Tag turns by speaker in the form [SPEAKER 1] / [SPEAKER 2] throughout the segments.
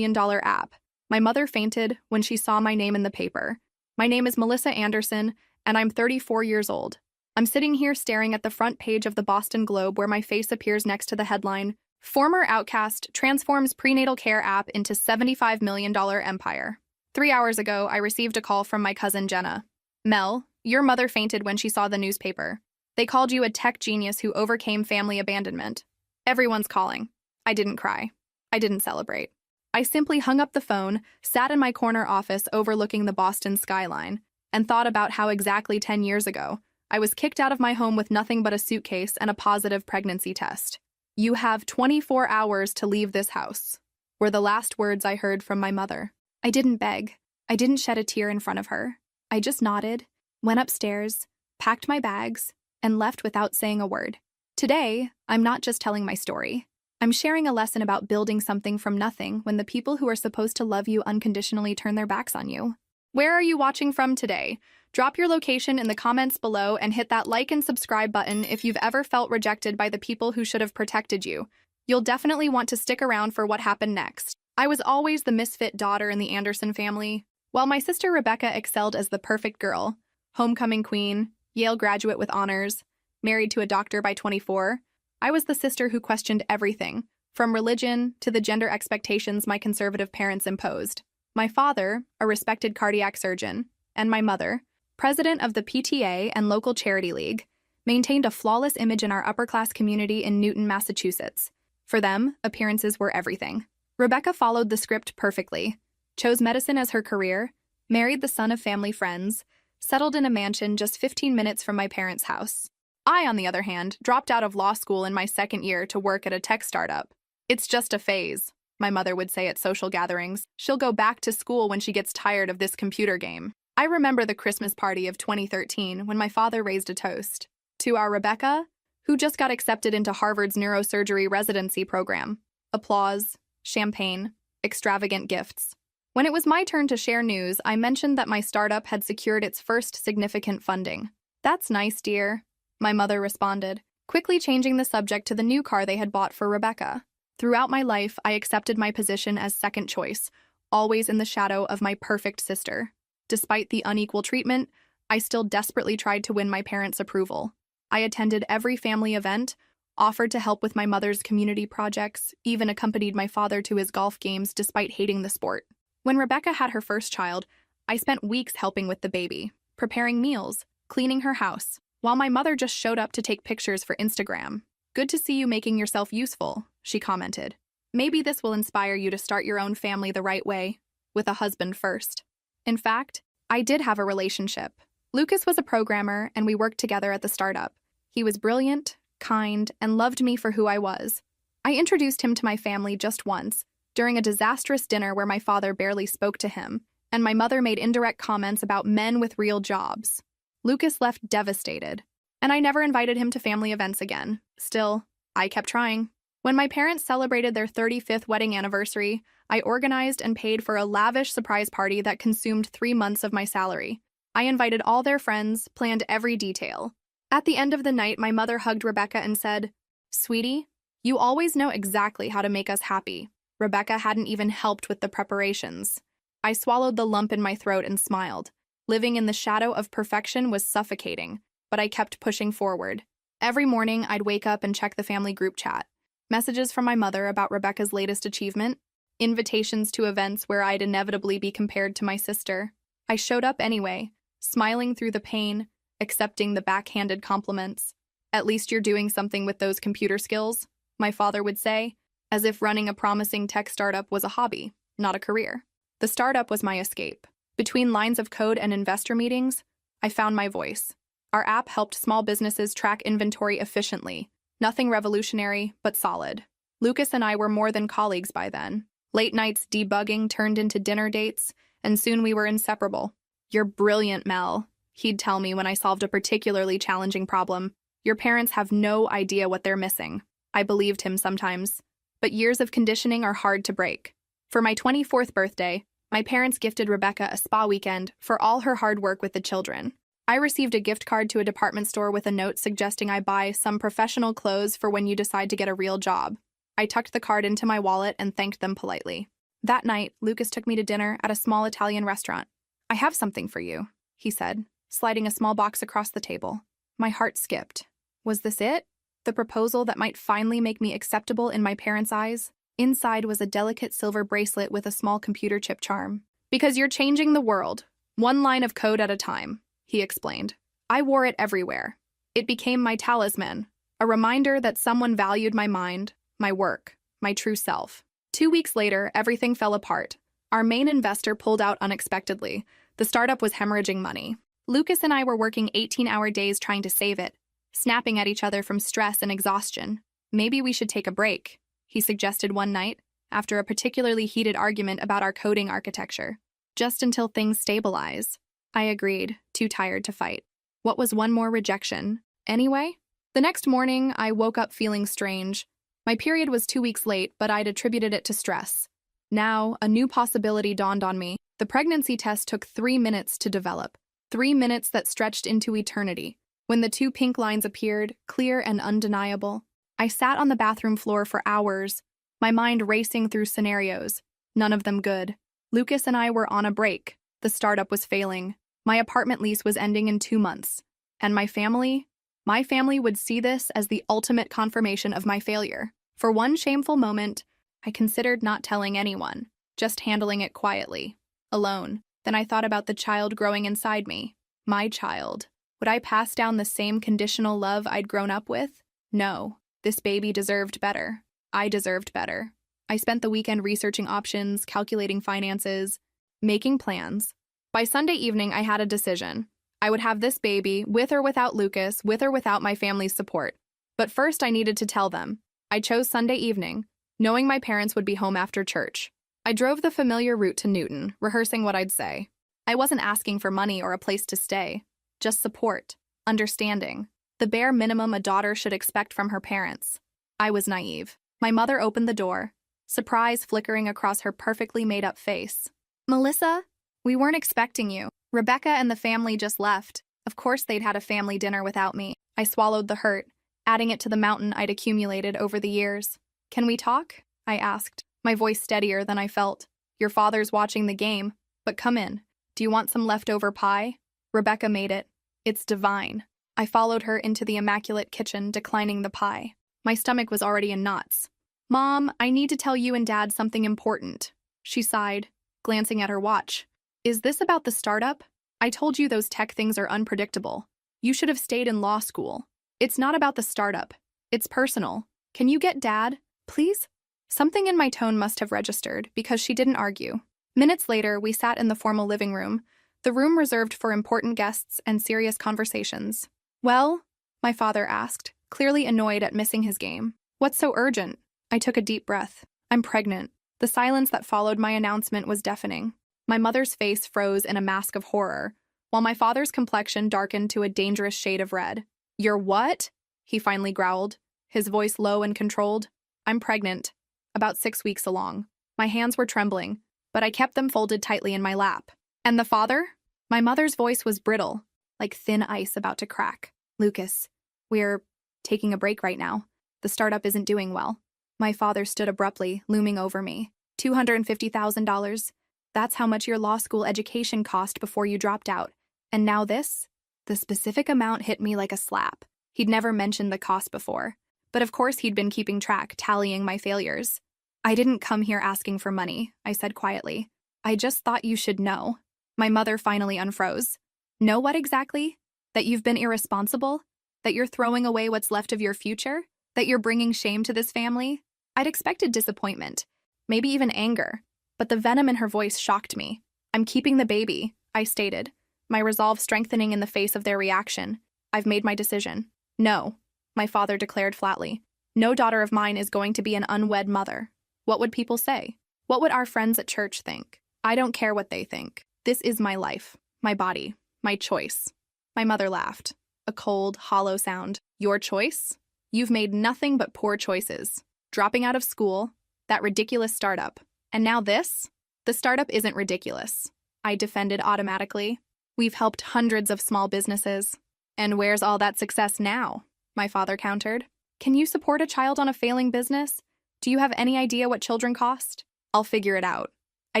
[SPEAKER 1] $1 app. My mother fainted when she saw my name in the paper. My name is Melissa Anderson, and I'm 34 years old. I'm sitting here staring at the front page of the Boston Globe where my face appears next to the headline, Former Outcast Transforms Prenatal Care App into $75 million Empire. 3 hours ago, I received a call from my cousin Jenna. Mel, your mother fainted when she saw the newspaper. They called you a tech genius who overcame family abandonment. Everyone's calling. I didn't cry. I didn't celebrate. I simply hung up the phone, sat in my corner office overlooking the Boston skyline, and thought about how exactly 10 years ago, I was kicked out of my home with nothing but a suitcase and a positive pregnancy test. You have 24 hours to leave this house, were the last words I heard from my mother. I didn't beg. I didn't shed a tear in front of her. I just nodded, went upstairs, packed my bags, and left without saying a word. Today, I'm not just telling my story. I'm sharing a lesson about building something from nothing when the people who are supposed to love you unconditionally turn their backs on you. Where are you watching from today? Drop your location in the comments below and hit that like and subscribe button if you've ever felt rejected by the people who should have protected you. You'll definitely want to stick around for what happened next. I was always the misfit daughter in the Anderson family. While my sister Rebecca excelled as the perfect girl, homecoming queen, Yale graduate with honors, married to a doctor by 24, I was the sister who questioned everything, from religion to the gender expectations my conservative parents imposed. My father, a respected cardiac surgeon, and my mother, president of the PTA and local charity league, maintained a flawless image in our upper-class community in Newton, Massachusetts. For them, appearances were everything. Rebecca followed the script perfectly, chose medicine as her career, married the son of family friends, settled in a mansion just 15 minutes from my parents' house. I, on the other hand, dropped out of law school in my second year to work at a tech startup. It's just a phase, my mother would say at social gatherings. She'll go back to school when she gets tired of this computer game. I remember the Christmas party of 2013 when my father raised a toast to our Rebecca, who just got accepted into Harvard's neurosurgery residency program. Applause, champagne, extravagant gifts. When it was my turn to share news, I mentioned that my startup had secured its first significant funding. That's nice, dear, my mother responded, quickly changing the subject to the new car they had bought for Rebecca. Throughout my life, I accepted my position as second choice, always in the shadow of my perfect sister. Despite the unequal treatment, I still desperately tried to win my parents' approval. I attended every family event, offered to help with my mother's community projects, even accompanied my father to his golf games despite hating the sport. When Rebecca had her first child, I spent weeks helping with the baby, preparing meals, cleaning her house, while my mother just showed up to take pictures for Instagram. Good to see you making yourself useful, she commented. Maybe this will inspire you to start your own family the right way, with a husband first. In fact, I did have a relationship. Lucas was a programmer, and we worked together at the startup. He was brilliant, kind, and loved me for who I was. I introduced him to my family just once, during a disastrous dinner where my father barely spoke to him, and my mother made indirect comments about men with real jobs. Lucas left devastated, and I never invited him to family events again. Still, I kept trying. When my parents celebrated their 35th wedding anniversary, I organized and paid for a lavish surprise party that consumed 3 months of my salary. I invited all their friends, planned every detail. At the end of the night, my mother hugged Rebecca and said, "Sweetie, you always know exactly how to make us happy." Rebecca hadn't even helped with the preparations. I swallowed the lump in my throat and smiled. Living in the shadow of perfection was suffocating, but I kept pushing forward. Every morning, I'd wake up and check the family group chat. Messages from my mother about Rebecca's latest achievement, invitations to events where I'd inevitably be compared to my sister. I showed up anyway, smiling through the pain, accepting the backhanded compliments. "At least you're doing something with those computer skills," my father would say, as if running a promising tech startup was a hobby, not a career. The startup was my escape. Between lines of code and investor meetings, I found my voice. Our app helped small businesses track inventory efficiently. Nothing revolutionary, but solid. Lucas and I were more than colleagues by then. Late nights debugging turned into dinner dates, and soon we were inseparable. "You're brilliant, Mel," he'd tell me when I solved a particularly challenging problem. "Your parents have no idea what they're missing." I believed him sometimes. But years of conditioning are hard to break. For my 24th birthday, my parents gifted Rebecca a spa weekend for all her hard work with the children. I received a gift card to a department store with a note suggesting I buy some professional clothes for when you decide to get a real job. I tucked the card into my wallet and thanked them politely. That night, Lucas took me to dinner at a small Italian restaurant. "I have something for you," he said, sliding a small box across the table. My heart skipped. Was this it? The proposal that might finally make me acceptable in my parents' eyes? Inside was a delicate silver bracelet with a small computer chip charm. "Because you're changing the world, one line of code at a time," he explained. I wore it everywhere. It became my talisman, a reminder that someone valued my mind, my work, my true self. 2 weeks later, everything fell apart. Our main investor pulled out unexpectedly. The startup was hemorrhaging money. Lucas and I were working 18-hour days trying to save it, snapping at each other from stress and exhaustion. "Maybe we should take a break," he suggested one night, after a particularly heated argument about our coding architecture. "Just until things stabilize." I agreed, too tired to fight. What was one more rejection? Anyway, the next morning, I woke up feeling strange. My period was 2 weeks late, but I'd attributed it to stress. Now, a new possibility dawned on me. The pregnancy test took 3 minutes to develop. 3 minutes that stretched into eternity. When the 2 pink lines appeared, clear and undeniable, I sat on the bathroom floor for hours, my mind racing through scenarios, none of them good. Lucas and I were on a break. The startup was failing. My apartment lease was ending in 2 months. And my family would see this as the ultimate confirmation of my failure. For one shameful moment, I considered not telling anyone, just handling it quietly, alone. Then I thought about the child growing inside me. My child. Would I pass down the same conditional love I'd grown up with? No. This baby deserved better. I deserved better. I spent the weekend researching options, calculating finances, making plans. By Sunday evening, I had a decision. I would have this baby, with or without Lucas, with or without my family's support. But first, I needed to tell them. I chose Sunday evening, knowing my parents would be home after church. I drove the familiar route to Newton, rehearsing what I'd say. I wasn't asking for money or a place to stay, just support, understanding, the bare minimum a daughter should expect from her parents. I was naive. My mother opened the door, surprise flickering across her perfectly made-up face. "Melissa, we weren't expecting you. Rebecca and the family just left. Of course they'd had a family dinner without me." I swallowed the hurt, adding it to the mountain I'd accumulated over the years. "Can we talk?" I asked, my voice steadier than I felt. "Your father's watching the game, but come in. Do you want some leftover pie? Rebecca made it. It's divine." I followed her into the immaculate kitchen, declining the pie. My stomach was already in knots. "Mom, I need to tell you and Dad something important," she sighed, glancing at her watch. "Is this about the startup? I told you those tech things are unpredictable. You should have stayed in law school. It's not about the startup. It's personal. Can you get Dad, please?" Something in my tone must have registered, because she didn't argue. Minutes later, we sat in the formal living room, the room reserved for important guests and serious conversations. "Well?" my father asked, clearly annoyed at missing his game. "What's so urgent?" I took a deep breath. "I'm pregnant." The silence that followed my announcement was deafening. My mother's face froze in a mask of horror, while my father's complexion darkened to a dangerous shade of red. "You're what?" he finally growled, his voice low and controlled. "I'm pregnant, about 6 weeks along." My hands were trembling, but I kept them folded tightly in my lap. "And the father?" My mother's voice was brittle, like thin ice about to crack. "Lucas, we're taking a break right now. The startup isn't doing well." My father stood abruptly, looming over me. $250,000. That's how much your law school education cost before you dropped out. And now this? The specific amount hit me like a slap. He'd never mentioned the cost before. But of course he'd been keeping track, tallying my failures. "I didn't come here asking for money," I said quietly. "I just thought you should know." My mother finally unfroze. "Know what exactly? That you've been irresponsible? That you're throwing away what's left of your future? That you're bringing shame to this family?" I'd expected disappointment, maybe even anger, but the venom in her voice shocked me. "I'm keeping the baby," I stated, my resolve strengthening in the face of their reaction. "I've made my decision." "No," my father declared flatly. "No daughter of mine is going to be an unwed mother. What would people say? What would our friends at church think? I don't care what they think. This is my life, my body, my choice." My mother laughed, a cold, hollow sound. "Your choice? You've made nothing but poor choices. Dropping out of school, that ridiculous startup, and now this?" "The startup isn't ridiculous," I defended automatically. "We've helped hundreds of small businesses." "And where's all that success now?" my father countered. "Can you support a child on a failing business? Do you have any idea what children cost?" I'll figure it out. I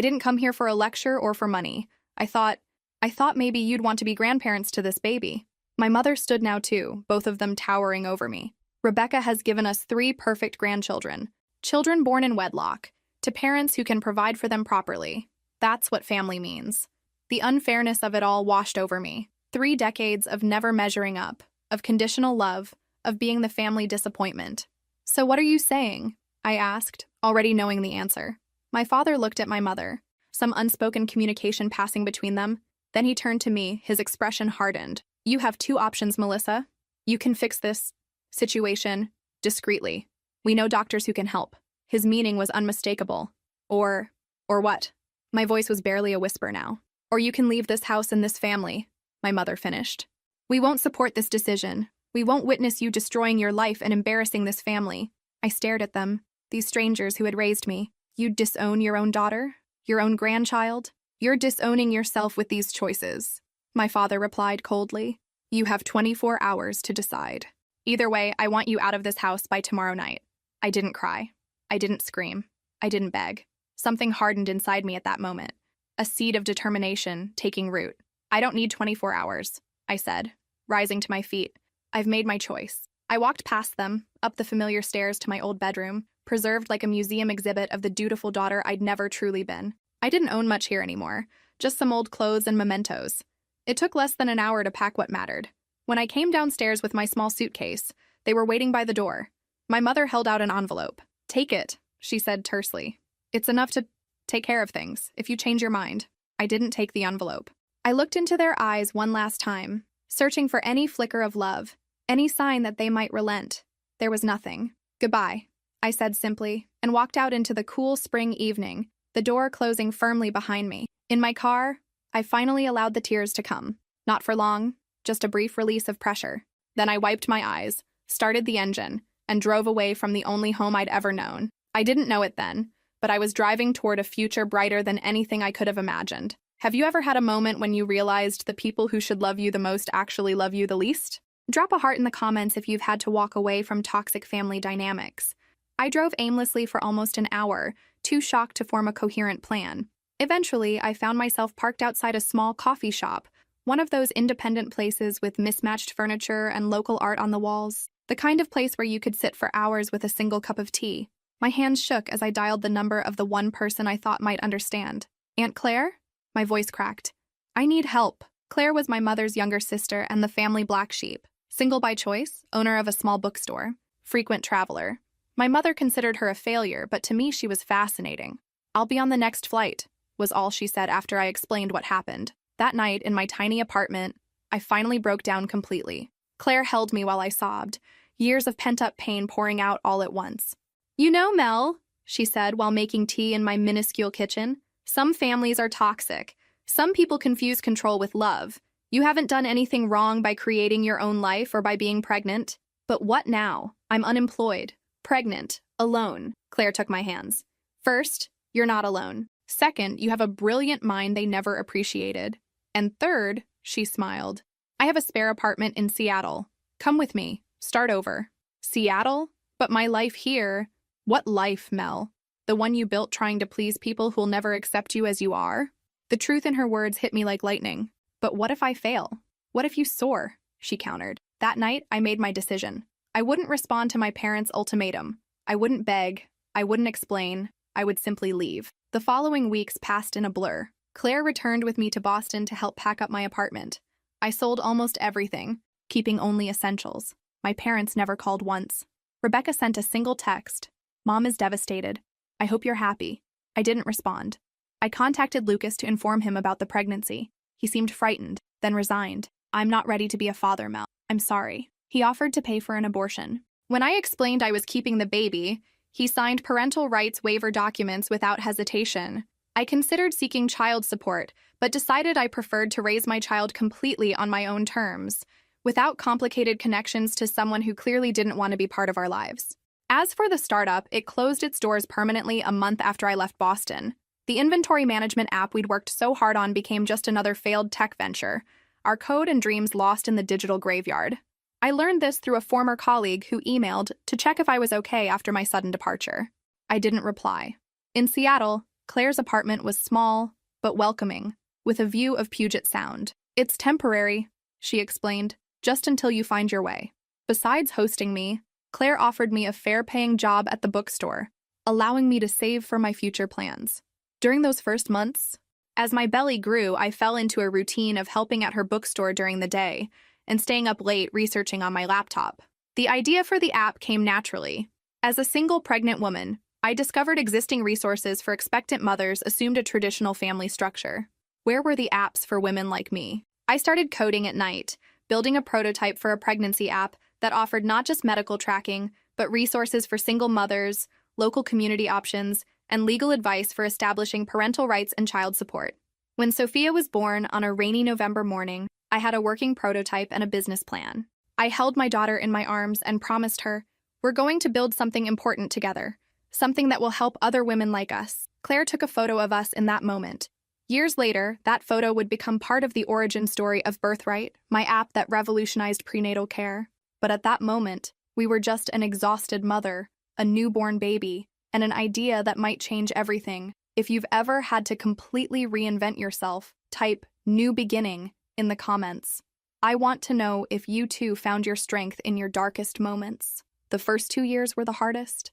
[SPEAKER 1] didn't come here for a lecture or for money. I thought maybe you'd want to be grandparents to this baby. My mother stood now too, both of them towering over me. Rebecca has given us 3 perfect grandchildren. Children born in wedlock, to parents who can provide for them properly. That's what family means. The unfairness of it all washed over me. 3 decades of never measuring up, of conditional love, of being the family disappointment. So what are you saying? I asked, already knowing the answer. My father looked at my mother, some unspoken communication passing between them. Then he turned to me, his expression hardened. You have 2 options, Melissa. You can fix this situation discreetly. We know doctors who can help. His meaning was unmistakable. Or what? My voice was barely a whisper now. Or you can leave this house and this family, my mother finished. We won't support this decision. We won't witness you destroying your life and embarrassing this family. I stared at them, these strangers who had raised me. You'd disown your own daughter? Your own grandchild? You're disowning yourself with these choices. My father replied coldly. You have 24 hours to decide. Either way, I want you out of this house by tomorrow night. I didn't cry. I didn't scream. I didn't beg. Something hardened inside me at that moment. A seed of determination taking root. I don't need 24 hours, I said, rising to my feet. I've made my choice. I walked past them, up the familiar stairs to my old bedroom, preserved like a museum exhibit of the dutiful daughter I'd never truly been. I didn't own much here anymore, just some old clothes and mementos. It took less than an hour to pack what mattered. When I came downstairs with my small suitcase, they were waiting by the door. My mother held out an envelope. Take it, she said tersely. It's enough to take care of things, if you change your mind. I didn't take the envelope. I looked into their eyes one last time, searching for any flicker of love, any sign that they might relent. There was nothing. Goodbye, I said simply, and walked out into the cool spring evening, the door closing firmly behind me. In my car, I finally allowed the tears to come. Not for long, just a brief release of pressure. Then I wiped my eyes, started the engine, and drove away from the only home I'd ever known. I didn't know it then, but I was driving toward a future brighter than anything I could have imagined. Have you ever had a moment when you realized the people who should love you the most actually love you the least? Drop a heart in the comments if you've had to walk away from toxic family dynamics. I drove aimlessly for almost an hour, too shocked to form a coherent plan. Eventually, I found myself parked outside a small coffee shop, one of those independent places with mismatched furniture and local art on the walls, the kind of place where you could sit for hours with a single cup of tea. My hands shook as I dialed the number of the one person I thought might understand. Aunt Claire? My voice cracked. I need help. Claire was my mother's younger sister and the family black sheep. Single by choice, owner of a small bookstore, frequent traveler. My mother considered her a failure, but to me she was fascinating. I'll be on the next flight, was all she said after I explained what happened. That night, in my tiny apartment, I finally broke down completely. Claire held me while I sobbed, years of pent-up pain pouring out all at once. You know, Mel, she said while making tea in my minuscule kitchen, some families are toxic. Some people confuse control with love. You haven't done anything wrong by creating your own life or by being pregnant. But what now? I'm unemployed, pregnant, alone. Claire took my hands. First, you're not alone. Second, you have a brilliant mind they never appreciated. And third, she smiled, I have a spare apartment in Seattle. Come with me. Start over. Seattle? But my life here... What life, Mel? The one you built trying to please people who'll never accept you as you are? The truth in her words hit me like lightning. But what if I fail? What if you soar? She countered. That night, I made my decision. I wouldn't respond to my parents' ultimatum. I wouldn't beg. I wouldn't explain. I would simply leave. The following weeks passed in a blur. Claire returned with me to Boston to help pack up my apartment. I sold almost everything, keeping only essentials. My parents never called once. Rebecca sent a single text. Mom is devastated. I hope you're happy. I didn't respond. I contacted Lucas to inform him about the pregnancy. He seemed frightened, then resigned. I'm not ready to be a father, Mel. I'm sorry. He offered to pay for an abortion. When I explained I was keeping the baby, he signed parental rights waiver documents without hesitation. I considered seeking child support, but decided I preferred to raise my child completely on my own terms, without complicated connections to someone who clearly didn't want to be part of our lives. As for the startup, it closed its doors permanently a month after I left Boston. The inventory management app we'd worked so hard on became just another failed tech venture, our code and dreams lost in the digital graveyard. I learned this through a former colleague who emailed to check if I was okay after my sudden departure. I didn't reply. In Seattle, Claire's apartment was small, but welcoming, with a view of Puget Sound. "It's temporary," she explained, "just until you find your way." Besides hosting me, Claire offered me a fair-paying job at the bookstore, allowing me to save for my future plans. During those first months, as my belly grew, I fell into a routine of helping at her bookstore during the day and staying up late researching on my laptop. The idea for the app came naturally. As a single pregnant woman, I discovered existing resources for expectant mothers assumed a traditional family structure. Where were the apps for women like me? I started coding at night, building a prototype for a pregnancy app that offered not just medical tracking, but resources for single mothers, local community options, and legal advice for establishing parental rights and child support. When Sophia was born on a rainy November morning, I had a working prototype and a business plan. I held my daughter in my arms and promised her, "We're going to build something important together, something that will help other women like us." Claire took a photo of us in that moment. Years later, that photo would become part of the origin story of Birthright, my app that revolutionized prenatal care. But at that moment, we were just an exhausted mother, a newborn baby, and an idea that might change everything. If you've ever had to completely reinvent yourself, type "new beginning" in the comments. I want to know if you too found your strength in your darkest moments. The first 2 years were the hardest.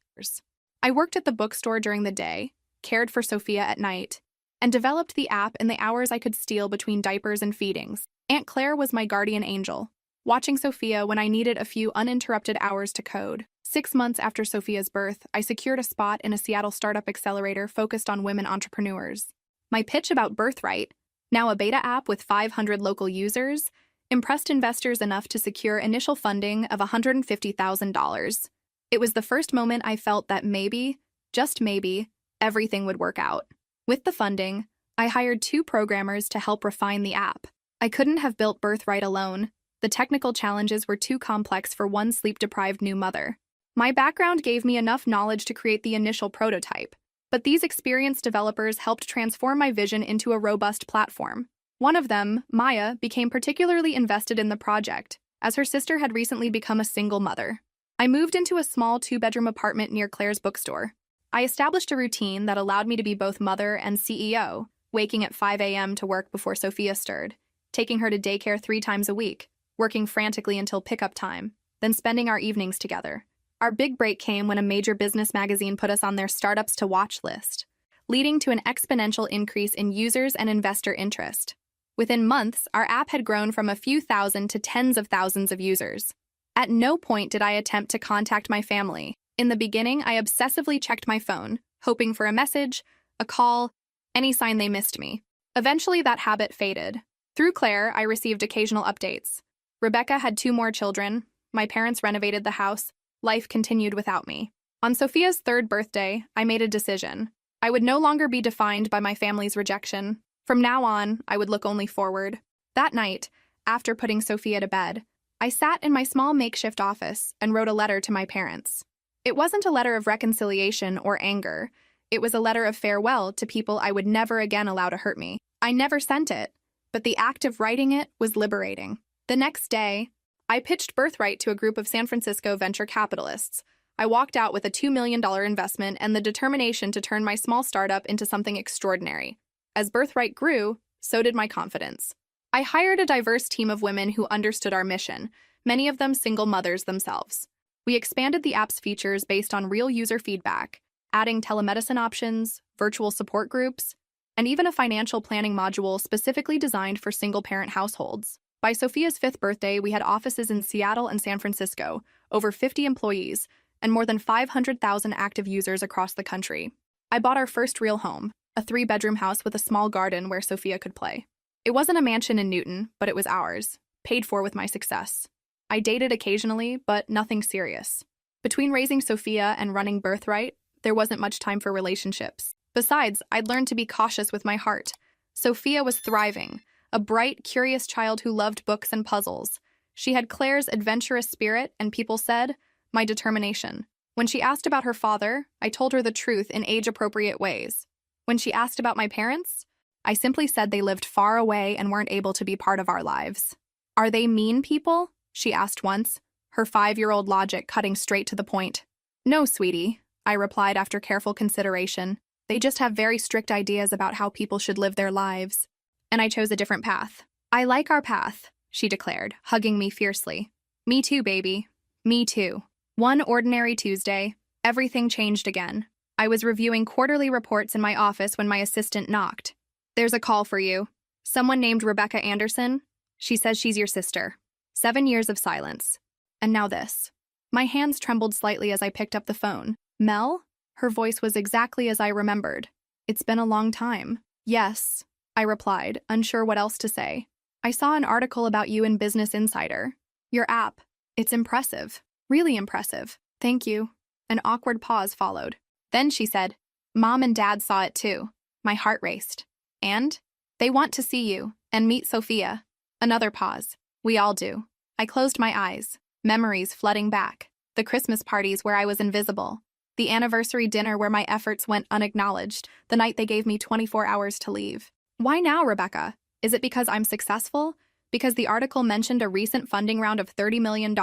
[SPEAKER 1] I worked at the bookstore during the day, cared for Sophia at night, and developed the app in the hours I could steal between diapers and feedings. Aunt Claire was my guardian angel, watching Sophia when I needed a few uninterrupted hours to code. 6 months after Sophia's birth, I secured a spot in a Seattle startup accelerator focused on women entrepreneurs. My pitch about Birthright, now a beta app with 500 local users, impressed investors enough to secure initial funding of $150,000. It was the first moment I felt that maybe, just maybe, everything would work out. With the funding, I hired 2 programmers to help refine the app. I couldn't have built Birthright alone. The technical challenges were too complex for one sleep-deprived new mother. My background gave me enough knowledge to create the initial prototype, but these experienced developers helped transform my vision into a robust platform. One of them, Maya, became particularly invested in the project, as her sister had recently become a single mother. I moved into a small 2-bedroom apartment near Claire's bookstore. I established a routine that allowed me to be both mother and CEO, waking at 5 a.m. to work before Sophia stirred, taking her to daycare 3 times a week, working frantically until pickup time, then spending our evenings together. Our big break came when a major business magazine put us on their startups to watch list, leading to an exponential increase in users and investor interest. Within months, our app had grown from a few thousand to tens of thousands of users. At no point did I attempt to contact my family. In the beginning, I obsessively checked my phone, hoping for a message, a call, any sign they missed me. Eventually, that habit faded. Through Claire, I received occasional updates. Rebecca had 2 more children. My parents renovated the house. Life continued without me. On Sophia's 3rd birthday, I made a decision. I would no longer be defined by my family's rejection. From now on, I would look only forward. That night, after putting Sophia to bed, I sat in my small makeshift office and wrote a letter to my parents. It wasn't a letter of reconciliation or anger. It was a letter of farewell to people I would never again allow to hurt me. I never sent it, but the act of writing it was liberating. The next day, I pitched Birthright to a group of San Francisco venture capitalists. I walked out with a $2 million investment and the determination to turn my small startup into something extraordinary. As Birthright grew, so did my confidence. I hired a diverse team of women who understood our mission, many of them single mothers themselves. We expanded the app's features based on real user feedback, adding telemedicine options, virtual support groups, and even a financial planning module specifically designed for single-parent households. By Sophia's 5th birthday, we had offices in Seattle and San Francisco, over 50 employees, and more than 500,000 active users across the country. I bought our first real home, a 3-bedroom house with a small garden where Sophia could play. It wasn't a mansion in Newton, but it was ours, paid for with my success. I dated occasionally, but nothing serious. Between raising Sophia and running Birthright, there wasn't much time for relationships. Besides, I'd learned to be cautious with my heart. Sophia was thriving, a bright, curious child who loved books and puzzles. She had Claire's adventurous spirit, and people said, my determination. When she asked about her father, I told her the truth in age-appropriate ways. When she asked about my parents, I simply said they lived far away and weren't able to be part of our lives. Are they mean people? She asked once, her 5-year-old logic cutting straight to the point. No, sweetie, I replied after careful consideration. They just have very strict ideas about how people should live their lives. And I chose a different path. I like our path, she declared, hugging me fiercely. Me too, baby. Me too. One ordinary Tuesday, everything changed again. I was reviewing quarterly reports in my office when my assistant knocked. There's a call for you. Someone named Rebecca Anderson. She says she's your sister. 7 years of silence. And now this. My hands trembled slightly as I picked up the phone. Mel? Her voice was exactly as I remembered. It's been a long time. Yes, I replied, unsure what else to say. I saw an article about you in Business Insider. Your app. It's impressive. Really impressive. Thank you. An awkward pause followed. Then she said, Mom and Dad saw it too. My heart raced. And? They want to see you and meet Sophia. Another pause. We all do. I closed my eyes. Memories flooding back. The Christmas parties where I was invisible. The anniversary dinner where my efforts went unacknowledged. The night they gave me 24 hours to leave. Why now, Rebecca? Is it because I'm successful? Because the article mentioned a recent funding round of $30 million?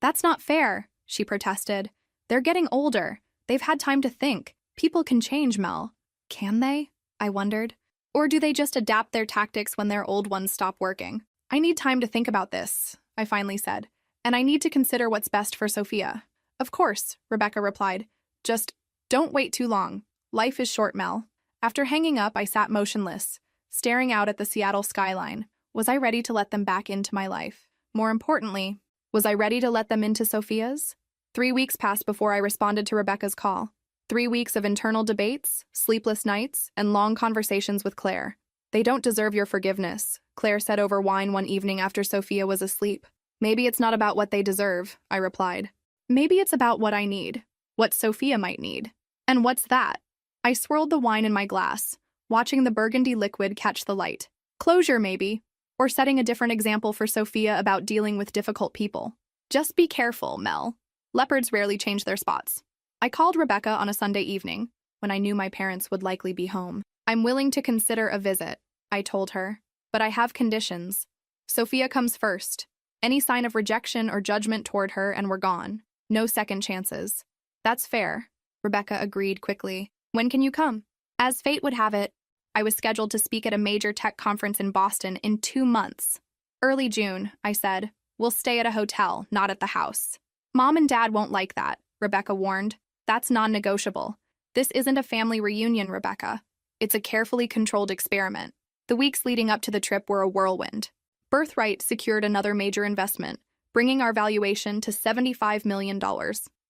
[SPEAKER 1] That's not fair, she protested. They're getting older. They've had time to think. People can change, Mel. Can they? I wondered. Or do they just adapt their tactics when their old ones stop working? I need time to think about this, I finally said. And I need to consider what's best for Sophia. Of course, Rebecca replied. Just don't wait too long. Life is short, Mel. After hanging up, I sat motionless, staring out at the Seattle skyline. Was I ready to let them back into my life? More importantly, was I ready to let them into Sophia's? 3 weeks passed before I responded to Rebecca's call. 3 weeks of internal debates, sleepless nights, and long conversations with Claire. They don't deserve your forgiveness, Claire said over wine one evening after Sophia was asleep. Maybe it's not about what they deserve, I replied. Maybe it's about what I need, what Sophia might need. And what's that? I swirled the wine in my glass, watching the burgundy liquid catch the light. Closure, maybe, or setting a different example for Sophia about dealing with difficult people. Just be careful, Mel. Leopards rarely change their spots. I called Rebecca on a Sunday evening, when I knew my parents would likely be home. I'm willing to consider a visit, I told her, but I have conditions. Sophia comes first. Any sign of rejection or judgment toward her and we're gone. No second chances. That's fair, Rebecca agreed quickly. When can you come? As fate would have it, I was scheduled to speak at a major tech conference in Boston in 2 months. Early June, I said. We'll stay at a hotel, not at the house. Mom and Dad won't like that, Rebecca warned. That's non-negotiable. This isn't a family reunion, Rebecca. It's a carefully controlled experiment. The weeks leading up to the trip were a whirlwind. Birthright secured another major investment, bringing our valuation to $75 million.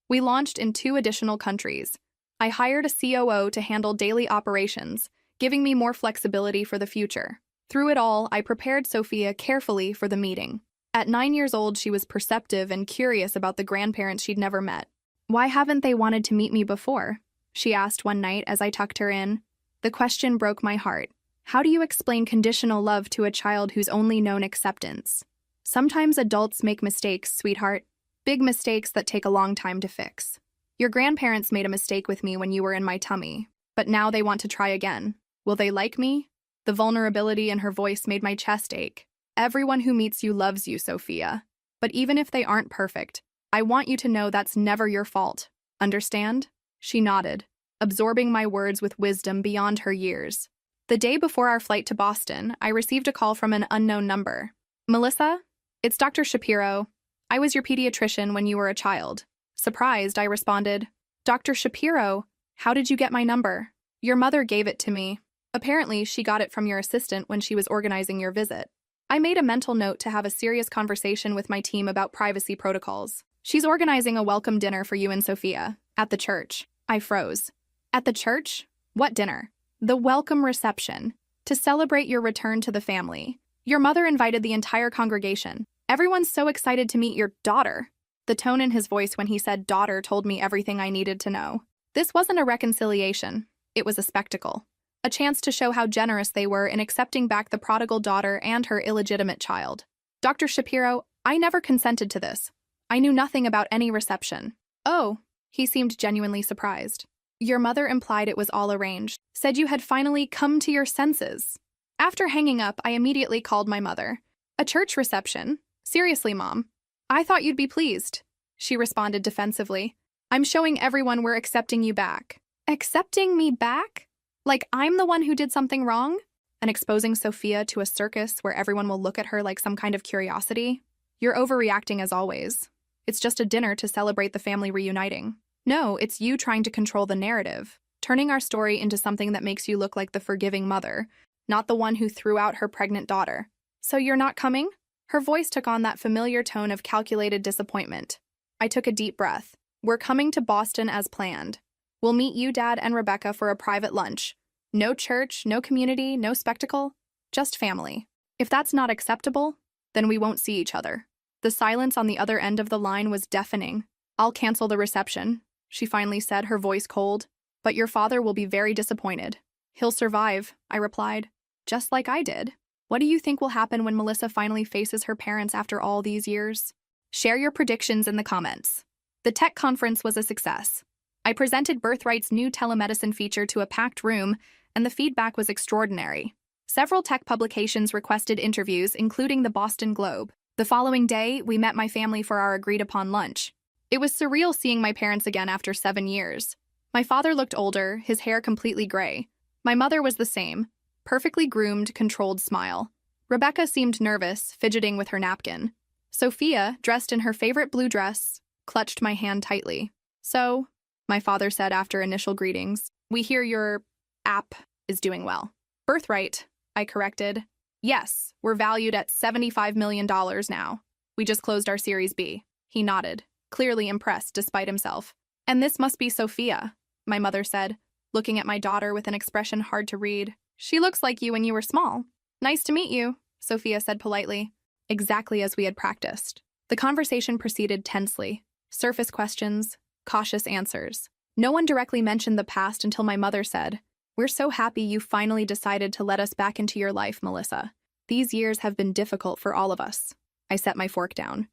[SPEAKER 1] We launched in 2 additional countries. I hired a COO to handle daily operations, giving me more flexibility for the future. Through it all, I prepared Sophia carefully for the meeting. At 9 years old, she was perceptive and curious about the grandparents she'd never met. Why haven't they wanted to meet me before? She asked one night as I tucked her in. The question broke my heart. How do you explain conditional love to a child who's only known acceptance? Sometimes adults make mistakes, sweetheart. Big mistakes that take a long time to fix. Your grandparents made a mistake with me when you were in my tummy, but now they want to try again. Will they like me? The vulnerability in her voice made my chest ache. Everyone who meets you loves you, Sophia. But even if they aren't perfect, I want you to know that's never your fault. Understand? She nodded, absorbing my words with wisdom beyond her years. The day before our flight to Boston, I received a call from an unknown number. Melissa? It's Dr. Shapiro. I was your pediatrician when you were a child. Surprised, I responded, Dr. Shapiro, how did you get my number? Your mother gave it to me. Apparently, she got it from your assistant when she was organizing your visit. I made a mental note to have a serious conversation with my team about privacy protocols. She's organizing a welcome dinner for you and Sophia, at the church. I froze. At the church? What dinner? The welcome reception. To celebrate your return to the family. Your mother invited the entire congregation. Everyone's so excited to meet your daughter. The tone in his voice when he said daughter told me everything I needed to know. This wasn't a reconciliation. It was a spectacle. A chance to show how generous they were in accepting back the prodigal daughter and her illegitimate child. Dr. Shapiro, I never consented to this. I knew nothing about any reception. Oh, he seemed genuinely surprised. Your mother implied it was all arranged, said you had finally come to your senses. After hanging up, I immediately called my mother. A church reception? Seriously, Mom. I thought you'd be pleased. She responded defensively. I'm showing everyone we're accepting you back. Accepting me back? Like I'm the one who did something wrong? And exposing Sophia to a circus where everyone will look at her like some kind of curiosity? You're overreacting as always. It's just a dinner to celebrate the family reuniting. No, it's you trying to control the narrative, turning our story into something that makes you look like the forgiving mother, not the one who threw out her pregnant daughter. So you're not coming? Her voice took on that familiar tone of calculated disappointment. I took a deep breath. We're coming to Boston as planned. We'll meet you, Dad, and Rebecca for a private lunch. No church, no community, no spectacle, just family. If that's not acceptable, then we won't see each other. The silence on the other end of the line was deafening. I'll cancel the reception, she finally said, her voice cold. But your father will be very disappointed. He'll survive, I replied. Just like I did. What do you think will happen when Melissa finally faces her parents after all these years? Share your predictions in the comments. The tech conference was a success. I presented Birthright's new telemedicine feature to a packed room, and the feedback was extraordinary. Several tech publications requested interviews, including the Boston Globe. The following day, we met my family for our agreed-upon lunch. It was surreal seeing my parents again after 7 years. My father looked older, his hair completely gray. My mother was the same, perfectly groomed, controlled smile. Rebecca seemed nervous, fidgeting with her napkin. Sophia, dressed in her favorite blue dress, clutched my hand tightly. So, my father said after initial greetings, we hear your app is doing well. Birthright, I corrected. Yes, we're valued at $75 million now. We just closed our Series B. He nodded, clearly impressed despite himself. And this must be Sophia, my mother said, looking at my daughter with an expression hard to read. She looks like you when you were small. Nice to meet you, Sophia said politely, exactly as we had practiced. The conversation proceeded tensely. Surface questions, cautious answers. No one directly mentioned the past until my mother said, "We're so happy you finally decided to let us back into your life, Melissa. These years have been difficult for all of us." I set my fork down.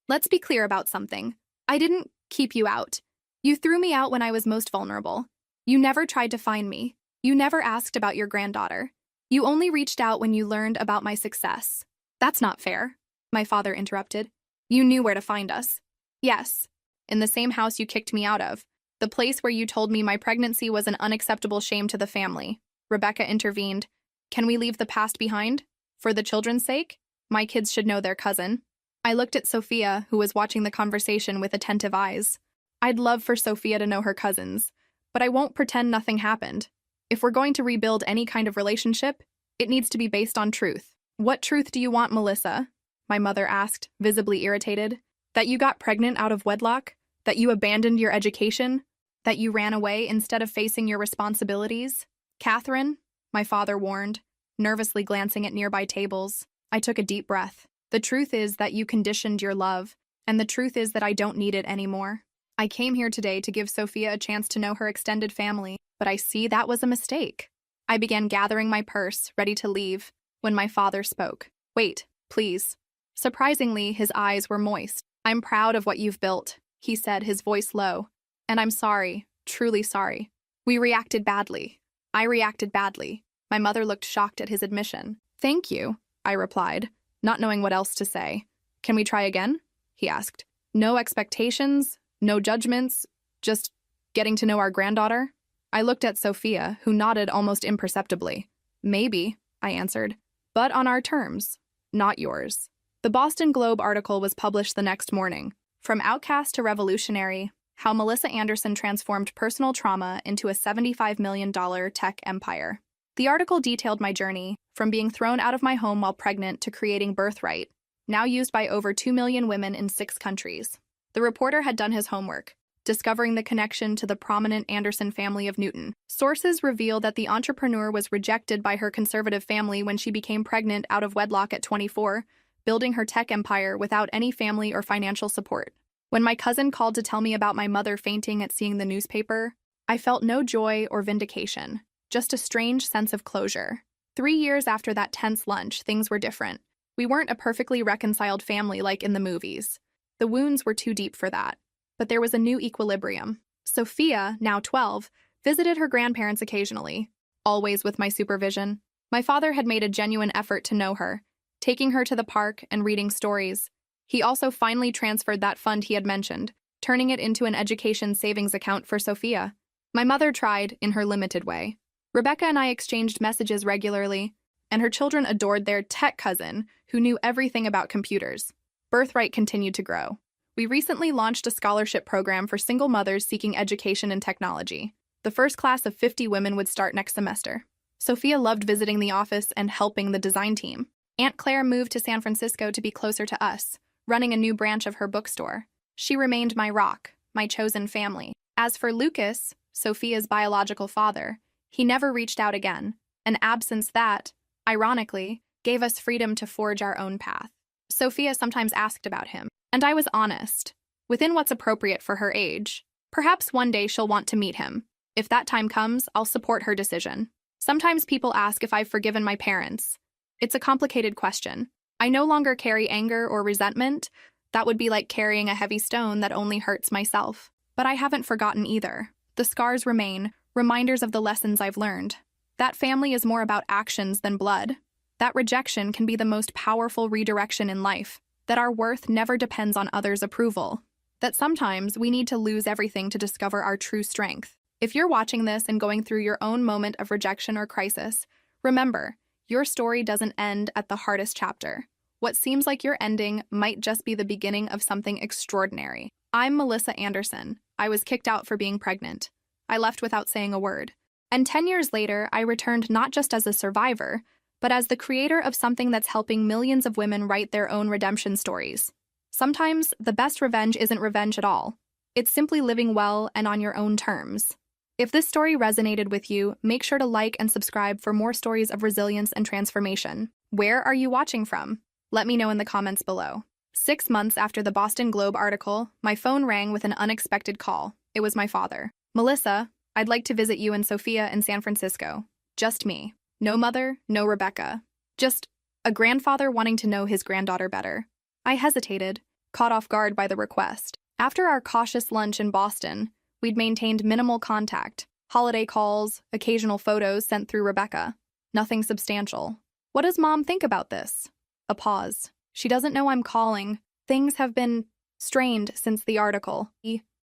[SPEAKER 1] Let's be clear about something. I didn't keep you out. You threw me out when I was most vulnerable. You never tried to find me. You never asked about your granddaughter. You only reached out when you learned about my success. That's not fair, my father interrupted. You knew where to find us. Yes, in the same house you kicked me out of. The place where you told me my pregnancy was an unacceptable shame to the family. Rebecca intervened. Can we leave the past behind? For the children's sake? My kids should know their cousin. I looked at Sophia, who was watching the conversation with attentive eyes. I'd love for Sophia to know her cousins, but I won't pretend nothing happened. If we're going to rebuild any kind of relationship, it needs to be based on truth. What truth do you want, Melissa? My mother asked, visibly irritated. That you got pregnant out of wedlock? That you abandoned your education? That you ran away instead of facing your responsibilities? Catherine, my father warned, nervously glancing at nearby tables. I took a deep breath. The truth is that you conditioned your love, and the truth is that I don't need it anymore. I came here today to give Sophia a chance to know her extended family, but I see that was a mistake. I began gathering my purse, ready to leave, when my father spoke. Wait, please. Surprisingly, his eyes were moist. I'm proud of what you've built, he said, his voice low. And I'm sorry, truly sorry. We reacted badly. I reacted badly. My mother looked shocked at his admission. Thank you, I replied, not knowing what else to say. Can we try again? He asked. No expectations, no judgments, just getting to know our granddaughter? I looked at Sophia, who nodded almost imperceptibly. Maybe, I answered, but on our terms, not yours. The Boston Globe article was published the next morning. From outcast to revolutionary, how Melissa Anderson transformed personal trauma into a $75 million tech empire. The article detailed my journey, from being thrown out of my home while pregnant to creating Birthright, now used by over 2 million women in 6 countries. The reporter had done his homework, discovering the connection to the prominent Anderson family of Newton. Sources reveal that the entrepreneur was rejected by her conservative family when she became pregnant out of wedlock at 24, building her tech empire without any family or financial support. When my cousin called to tell me about my mother fainting at seeing the newspaper, I felt no joy or vindication, just a strange sense of closure. 3 years after that tense lunch, things were different. We weren't a perfectly reconciled family like in the movies. The wounds were too deep for that. But there was a new equilibrium. Sophia, now 12, visited her grandparents occasionally, always with my supervision. My father had made a genuine effort to know her, taking her to the park and reading stories. He also finally transferred that fund he had mentioned, turning it into an education savings account for Sophia. My mother tried, in her limited way. Rebecca and I exchanged messages regularly, and her children adored their tech cousin, who knew everything about computers. Birthright continued to grow. We recently launched a scholarship program for single mothers seeking education in technology. The first class of 50 women would start next semester. Sophia loved visiting the office and helping the design team. Aunt Claire moved to San Francisco to be closer to us, running a new branch of her bookstore. She remained my rock, my chosen family. As for Lucas, Sophia's biological father, he never reached out again, an absence that, ironically, gave us freedom to forge our own path. Sophia sometimes asked about him, and I was honest, within what's appropriate for her age. Perhaps one day she'll want to meet him. If that time comes, I'll support her decision. Sometimes people ask if I've forgiven my parents. It's a complicated question. I no longer carry anger or resentment. That would be like carrying a heavy stone that only hurts myself. But I haven't forgotten either. The scars remain, reminders of the lessons I've learned. That family is more about actions than blood. That rejection can be the most powerful redirection in life. That our worth never depends on others' approval. That sometimes we need to lose everything to discover our true strength. If you're watching this and going through your own moment of rejection or crisis, remember, your story doesn't end at the hardest chapter. What seems like your ending might just be the beginning of something extraordinary. I'm Melissa Anderson. I was kicked out for being pregnant. I left without saying a word. And 10 years later, I returned not just as a survivor, but as the creator of something that's helping millions of women write their own redemption stories. Sometimes, the best revenge isn't revenge at all. It's simply living well and on your own terms. If this story resonated with you, make sure to like and subscribe for more stories of resilience and transformation. Where are you watching from? Let me know in the comments below. 6 months after the Boston Globe article, my phone rang with an unexpected call. It was my father. "Melissa, I'd like to visit you and Sophia in San Francisco. Just me. No mother, no Rebecca. Just a grandfather wanting to know his granddaughter better." I hesitated, caught off guard by the request. After our cautious lunch in Boston, we'd maintained minimal contact, holiday calls, occasional photos sent through Rebecca. Nothing substantial. "What does Mom think about this?" A pause. "She doesn't know I'm calling. Things have been strained since the article.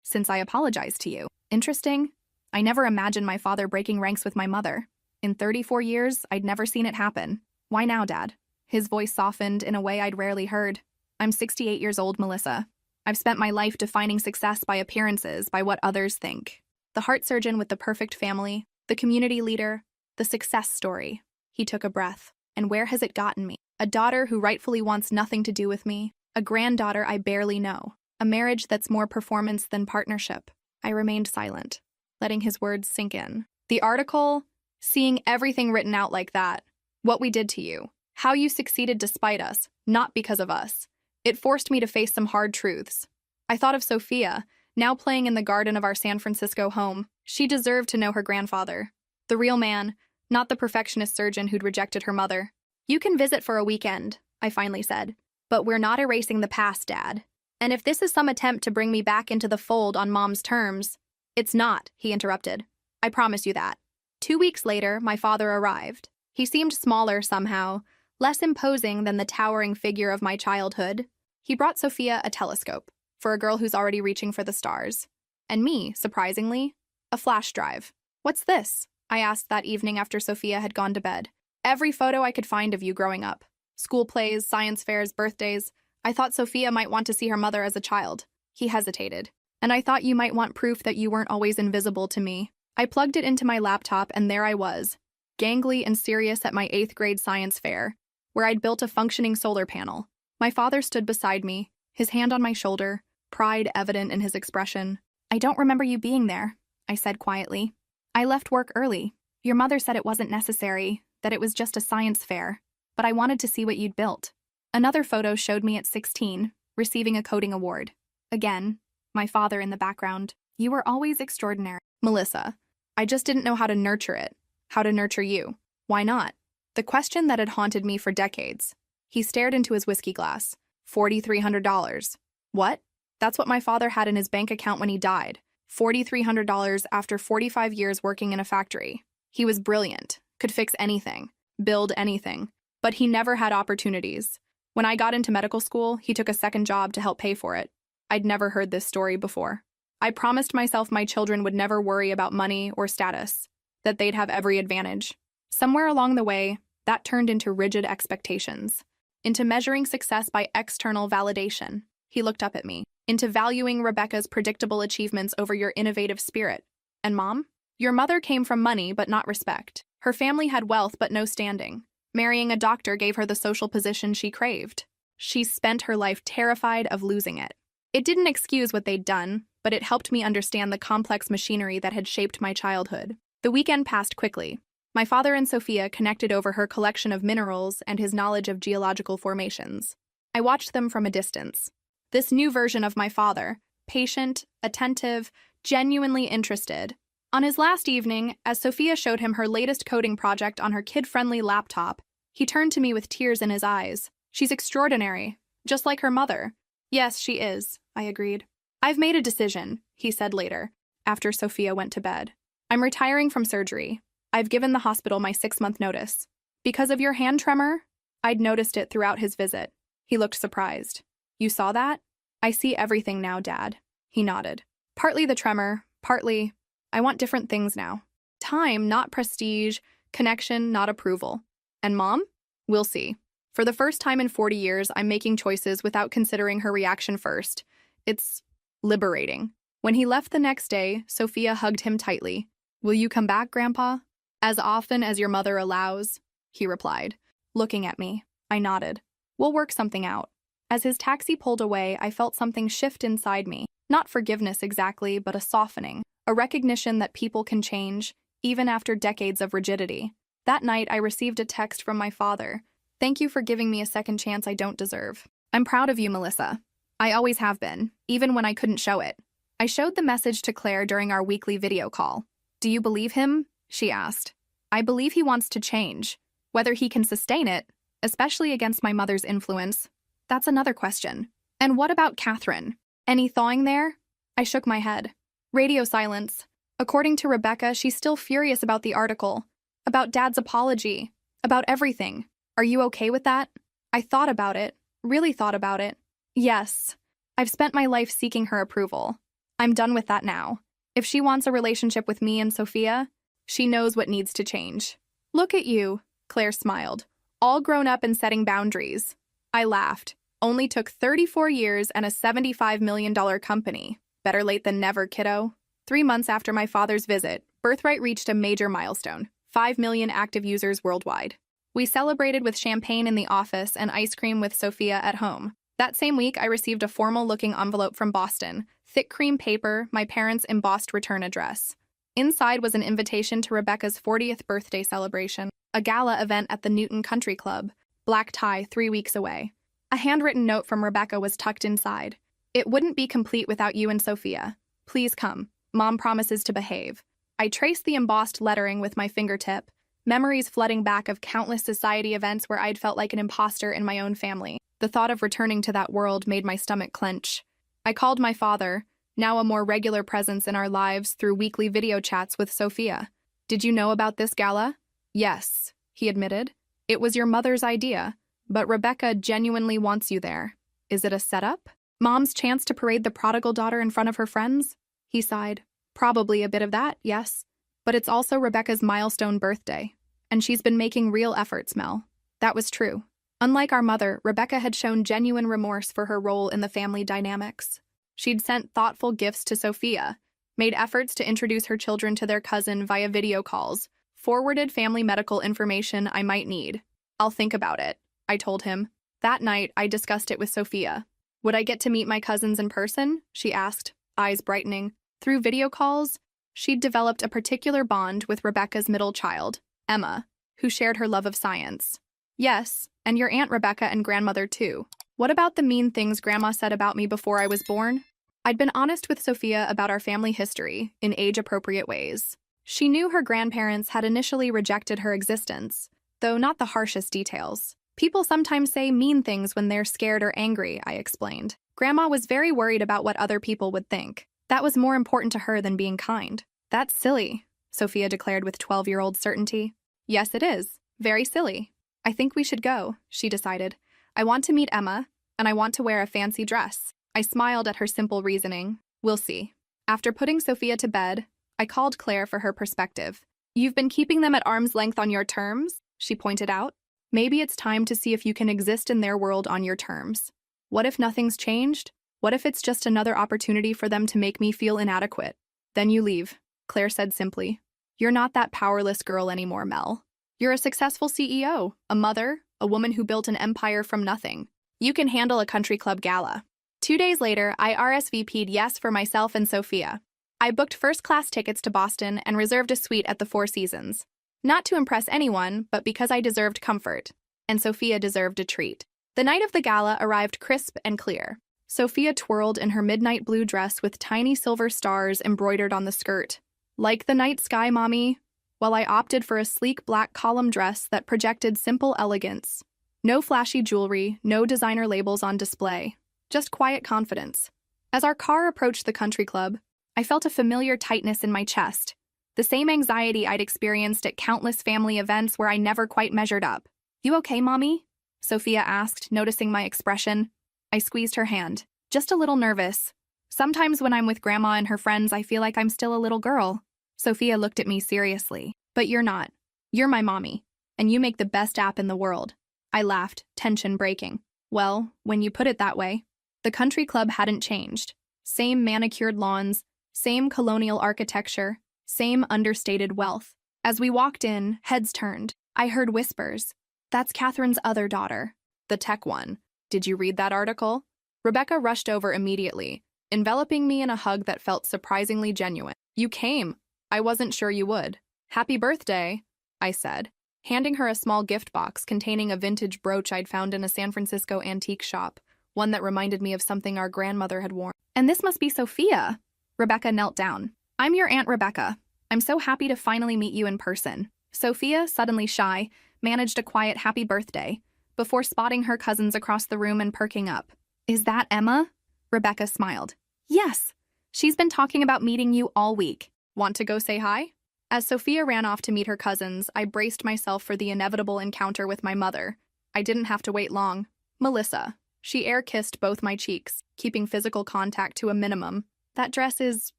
[SPEAKER 1] Since I apologized to you." Interesting. I never imagined my father breaking ranks with my mother. In 34 years, I'd never seen it happen. "Why now, Dad?" His voice softened in a way I'd rarely heard. "I'm 68 years old, Melissa. I've spent my life defining success by appearances, by what others think. The heart surgeon with the perfect family, the community leader, the success story." He took a breath. "And where has it gotten me? A daughter who rightfully wants nothing to do with me. A granddaughter I barely know. A marriage that's more performance than partnership." I remained silent, letting his words sink in. "The article, seeing everything written out like that, what we did to you, how you succeeded despite us, not because of us. It forced me to face some hard truths. I thought of Sophia, now playing in the garden of our San Francisco home. She deserved to know her grandfather. The real man, not the perfectionist surgeon who'd rejected her mother. "You can visit for a weekend," I finally said. "But we're not erasing the past, Dad. And if this is some attempt to bring me back into the fold on Mom's terms—" "It's not," he interrupted. "I promise you that." 2 weeks later, my father arrived. He seemed smaller somehow, less imposing than the towering figure of my childhood. He brought Sophia a telescope, for a girl who's already reaching for the stars. And me, surprisingly, a flash drive. "What's this?" I asked that evening after Sophia had gone to bed. "Every photo I could find of you growing up. School plays, science fairs, birthdays. I thought Sophia might want to see her mother as a child." He hesitated. "And I thought you might want proof that you weren't always invisible to me." I plugged it into my laptop, and there I was, gangly and serious at my 8th grade science fair, where I'd built a functioning solar panel. My father stood beside me, his hand on my shoulder, pride evident in his expression. "I don't remember you being there," I said quietly. "I left work early. Your mother said it wasn't necessary, that it was just a science fair, but I wanted to see what you'd built." Another photo showed me at 16, receiving a coding award. Again, my father in the background. "You were always extraordinary." "Melissa, I just didn't know how to nurture it. How to nurture you." "Why not?" The question that had haunted me for decades. He stared into his whiskey glass. $4,300. "What?" "That's what my father had in his bank account when he died. $4,300 after 45 years working in a factory. He was brilliant, could fix anything, build anything, but he never had opportunities. When I got into medical school, he took a second job to help pay for it. I'd never heard this story before. I promised myself my children would never worry about money or status, that they'd have every advantage. Somewhere along the way, that turned into rigid expectations, into measuring success by external validation. He looked up at me, into valuing Rebecca's predictable achievements over your innovative spirit. And Mom? Your mother came from money but not respect. Her family had wealth but no standing. Marrying a doctor gave her the social position she craved. She spent her life terrified of losing it. It didn't excuse what they'd done, but it helped me understand the complex machinery that had shaped my childhood. The weekend passed quickly. My father and Sophia connected over her collection of minerals and his knowledge of geological formations. I watched them from a distance. This new version of my father, patient, attentive, genuinely interested. On his last evening, as Sophia showed him her latest coding project on her kid-friendly laptop, he turned to me with tears in his eyes. She's extraordinary, just like her mother. Yes, she is, I agreed. I've made a decision, he said later, after Sophia went to bed. I'm retiring from surgery. I've given the hospital my 6-month notice. Because of your hand tremor? I'd noticed it throughout his visit. He looked surprised. You saw that? I see everything now, Dad. He nodded. Partly the tremor, partly, I want different things now. Time, not prestige. Connection, not approval. And Mom? We'll see. For the first time in 40 years, I'm making choices without considering her reaction first. It's liberating. When he left the next day, Sophia hugged him tightly. Will you come back, Grandpa? As often as your mother allows, he replied. Looking at me, I nodded. We'll work something out. As his taxi pulled away, I felt something shift inside me. Not forgiveness exactly, but a softening. A recognition that people can change, even after decades of rigidity. That night, I received a text from my father. Thank you for giving me a second chance I don't deserve. I'm proud of you, Melissa. I always have been, even when I couldn't show it. I showed the message to Claire during our weekly video call. Do you believe him? She asked. I believe he wants to change. Whether he can sustain it, especially against my mother's influence, that's another question. And what about Catherine? Any thawing there? I shook my head. Radio silence. According to Rebecca, she's still furious about the article, about Dad's apology, about everything. Are you okay with that? I thought about it, really thought about it. Yes. I've spent my life seeking her approval. I'm done with that now. If she wants a relationship with me and Sophia, she knows what needs to change. Look at you, Claire smiled. All grown up and setting boundaries. I laughed. Only took 34 years and a $75 million company. Better late than never, kiddo. 3 months after my father's visit, Birthright reached a major milestone. 5 million active users worldwide. We celebrated with champagne in the office and ice cream with Sophia at home. That same week, I received a formal-looking envelope from Boston. Thick cream paper, my parents' embossed return address. Inside was an invitation to Rebecca's 40th birthday celebration, a gala event at the Newton Country Club. Black tie 3 weeks away. A handwritten note from Rebecca was tucked inside. It wouldn't be complete without you and Sophia. Please come. Mom promises to behave. I traced the embossed lettering with my fingertip, memories flooding back of countless society events where I'd felt like an imposter in my own family. The thought of returning to that world made my stomach clench. I called my father, now a more regular presence in our lives through weekly video chats with Sophia. Did you know about this gala? Yes, he admitted. It was your mother's idea, but Rebecca genuinely wants you there. Is it a setup? Mom's chance to parade the prodigal daughter in front of her friends? He sighed. Probably a bit of that, yes. But it's also Rebecca's milestone birthday. And she's been making real efforts, Mel. That was true. Unlike our mother, Rebecca had shown genuine remorse for her role in the family dynamics. She'd sent thoughtful gifts to Sophia, made efforts to introduce her children to their cousin via video calls, forwarded family medical information I might need. I'll think about it, I told him. That night, I discussed it with Sophia. Would I get to meet my cousins in person? She asked, eyes brightening. Through video calls, she'd developed a particular bond with Rebecca's middle child, Emma, who shared her love of science. Yes, and your Aunt Rebecca and grandmother too. What about the mean things Grandma said about me before I was born? I'd been honest with Sophia about our family history in age-appropriate ways. She knew her grandparents had initially rejected her existence, though not the harshest details. People sometimes say mean things when they're scared or angry, I explained. Grandma was very worried about what other people would think. That was more important to her than being kind. That's silly, Sophia declared with 12-year-old certainty. Yes, it is. Very silly. I think we should go, she decided. I want to meet Emma, and I want to wear a fancy dress. I smiled at her simple reasoning. We'll see. After putting Sophia to bed, I called Claire for her perspective. "You've been keeping them at arm's length on your terms," she pointed out. "Maybe it's time to see if you can exist in their world on your terms. What if nothing's changed? What if it's just another opportunity for them to make me feel inadequate? Then you leave," Claire said simply. "You're not that powerless girl anymore, Mel. You're a successful CEO, a mother, a woman who built an empire from nothing. You can handle a country club gala." 2 days later, I RSVP'd yes for myself and Sophia. I booked first-class tickets to Boston and reserved a suite at the Four Seasons. Not to impress anyone, but because I deserved comfort, and Sophia deserved a treat. The night of the gala arrived crisp and clear. Sophia twirled in her midnight blue dress with tiny silver stars embroidered on the skirt. "Like the night sky, Mommy," while I opted for a sleek black column dress that projected simple elegance. No flashy jewelry, no designer labels on display. Just quiet confidence. As our car approached the country club, I felt a familiar tightness in my chest, the same anxiety I'd experienced at countless family events where I never quite measured up. "You okay, Mommy?" Sophia asked, noticing my expression. I squeezed her hand. "Just a little nervous. Sometimes when I'm with Grandma and her friends, I feel like I'm still a little girl." Sophia looked at me seriously. "But you're not. You're my mommy, and you make the best app in the world." I laughed, tension breaking. "Well, when you put it that way." The country club hadn't changed. Same manicured lawns, same colonial architecture, same understated wealth. As we walked in, heads turned. I heard whispers. "That's Catherine's other daughter, the tech one. Did you read that article?" Rebecca rushed over immediately, enveloping me in a hug that felt surprisingly genuine. "You came. I wasn't sure you would." "Happy birthday," I said, handing her a small gift box containing a vintage brooch I'd found in a San Francisco antique shop, one that reminded me of something our grandmother had worn. "And this must be Sophia." Rebecca knelt down. "I'm your Aunt Rebecca. I'm so happy to finally meet you in person." Sophia, suddenly shy, managed a quiet happy birthday, before spotting her cousins across the room and perking up. "Is that Emma?" Rebecca smiled. "Yes. She's been talking about meeting you all week. Want to go say hi?" As Sophia ran off to meet her cousins, I braced myself for the inevitable encounter with my mother. I didn't have to wait long. "Melissa." She air-kissed both my cheeks, keeping physical contact to a minimum. "That dress is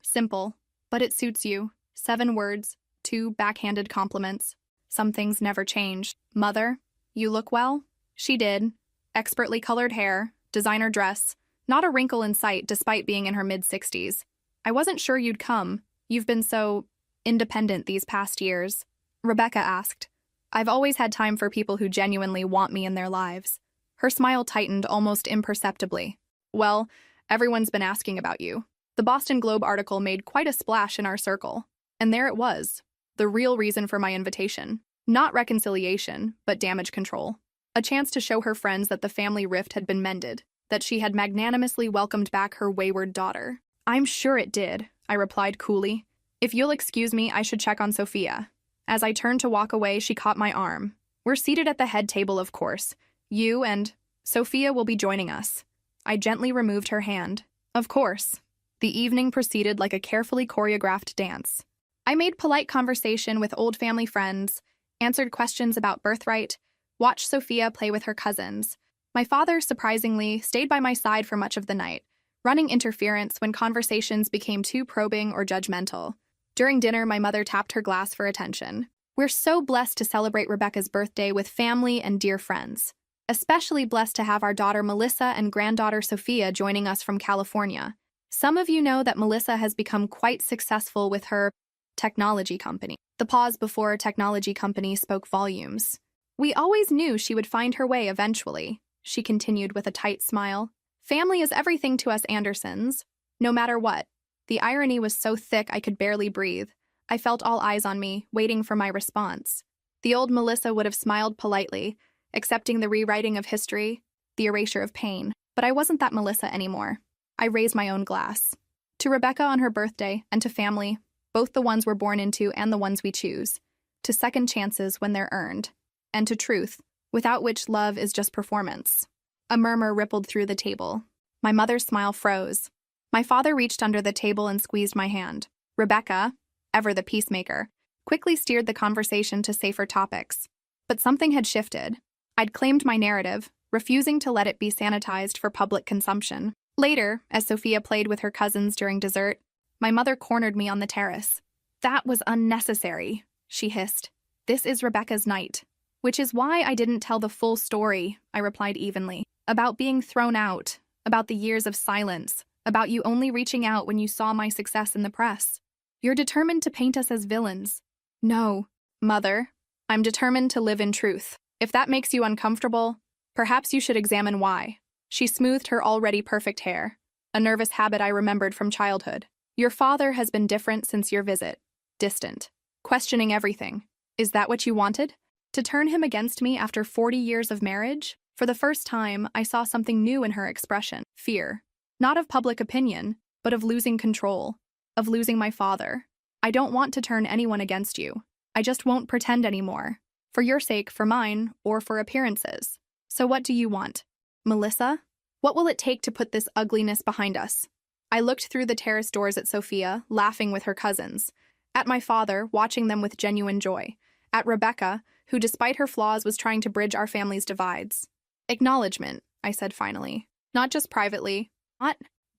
[SPEAKER 1] simple, but it suits you." 7 words, 2 backhanded compliments. Some things never change. "Mother, you look well?" She did. Expertly colored hair, designer dress, not a wrinkle in sight despite being in her mid-60s. "I wasn't sure you'd come. You've been so independent these past years." Rebecca asked. "I've always had time for people who genuinely want me in their lives." Her smile tightened almost imperceptibly. "Well, everyone's been asking about you. The Boston Globe article made quite a splash in our circle. And there it was, the real reason for my invitation. Not reconciliation, but damage control. A chance to show her friends that the family rift had been mended, that she had magnanimously welcomed back her wayward daughter." "I'm sure it did," I replied coolly. "If you'll excuse me, I should check on Sophia." As I turned to walk away, she caught my arm. "We're seated at the head table, of course. You and Sophia will be joining us." I gently removed her hand. "Of course." The evening proceeded like a carefully choreographed dance. I made polite conversation with old family friends, answered questions about birthright, watched Sophia play with her cousins. My father, surprisingly, stayed by my side for much of the night, running interference when conversations became too probing or judgmental. During dinner, my mother tapped her glass for attention. "We're so blessed to celebrate Rebecca's birthday with family and dear friends. Especially blessed to have our daughter Melissa and granddaughter Sophia joining us from California. Some of you know that Melissa has become quite successful with her technology company." The pause before technology company spoke volumes. "We always knew she would find her way eventually," she continued with a tight smile. "Family is everything to us Andersons, no matter what." The irony was so thick I could barely breathe. I felt all eyes on me, waiting for my response. The old Melissa would have smiled politely, accepting the rewriting of history, the erasure of pain. But I wasn't that Melissa anymore. I raised my own glass. To Rebecca on her birthday, and to family, both the ones we're born into and the ones we choose. To second chances when they're earned. And to truth, without which love is just performance. A murmur rippled through the table. My mother's smile froze. My father reached under the table and squeezed my hand. Rebecca, ever the peacemaker, quickly steered the conversation to safer topics. But something had shifted. I'd claimed my narrative, refusing to let it be sanitized for public consumption. Later, as Sophia played with her cousins during dessert, My mother cornered me on the terrace. That was unnecessary, she hissed. This is Rebecca's night. Which is why I didn't tell the full story, I replied evenly. About being thrown out, about the years of silence, about you only reaching out when you saw my success in the press. You're determined to paint us as villains. No, Mother. I'm determined to live in truth. If that makes you uncomfortable, perhaps you should examine why. She smoothed her already perfect hair, a nervous habit I remembered from childhood. Your father has been different since your visit. Distant. Questioning everything. Is that what you wanted? To turn him against me after 40 years of marriage? For the first time, I saw something new in her expression. Fear. Not of public opinion, but of losing control. Of losing my father. I don't want to turn anyone against you. I just won't pretend anymore. For your sake, for mine, or for appearances. So what do you want? Melissa? What will it take to put this ugliness behind us? I looked through the terrace doors at Sophia, laughing with her cousins. At my father, watching them with genuine joy. At Rebecca, who despite her flaws was trying to bridge our family's divides. Acknowledgement, I said finally. Not just privately,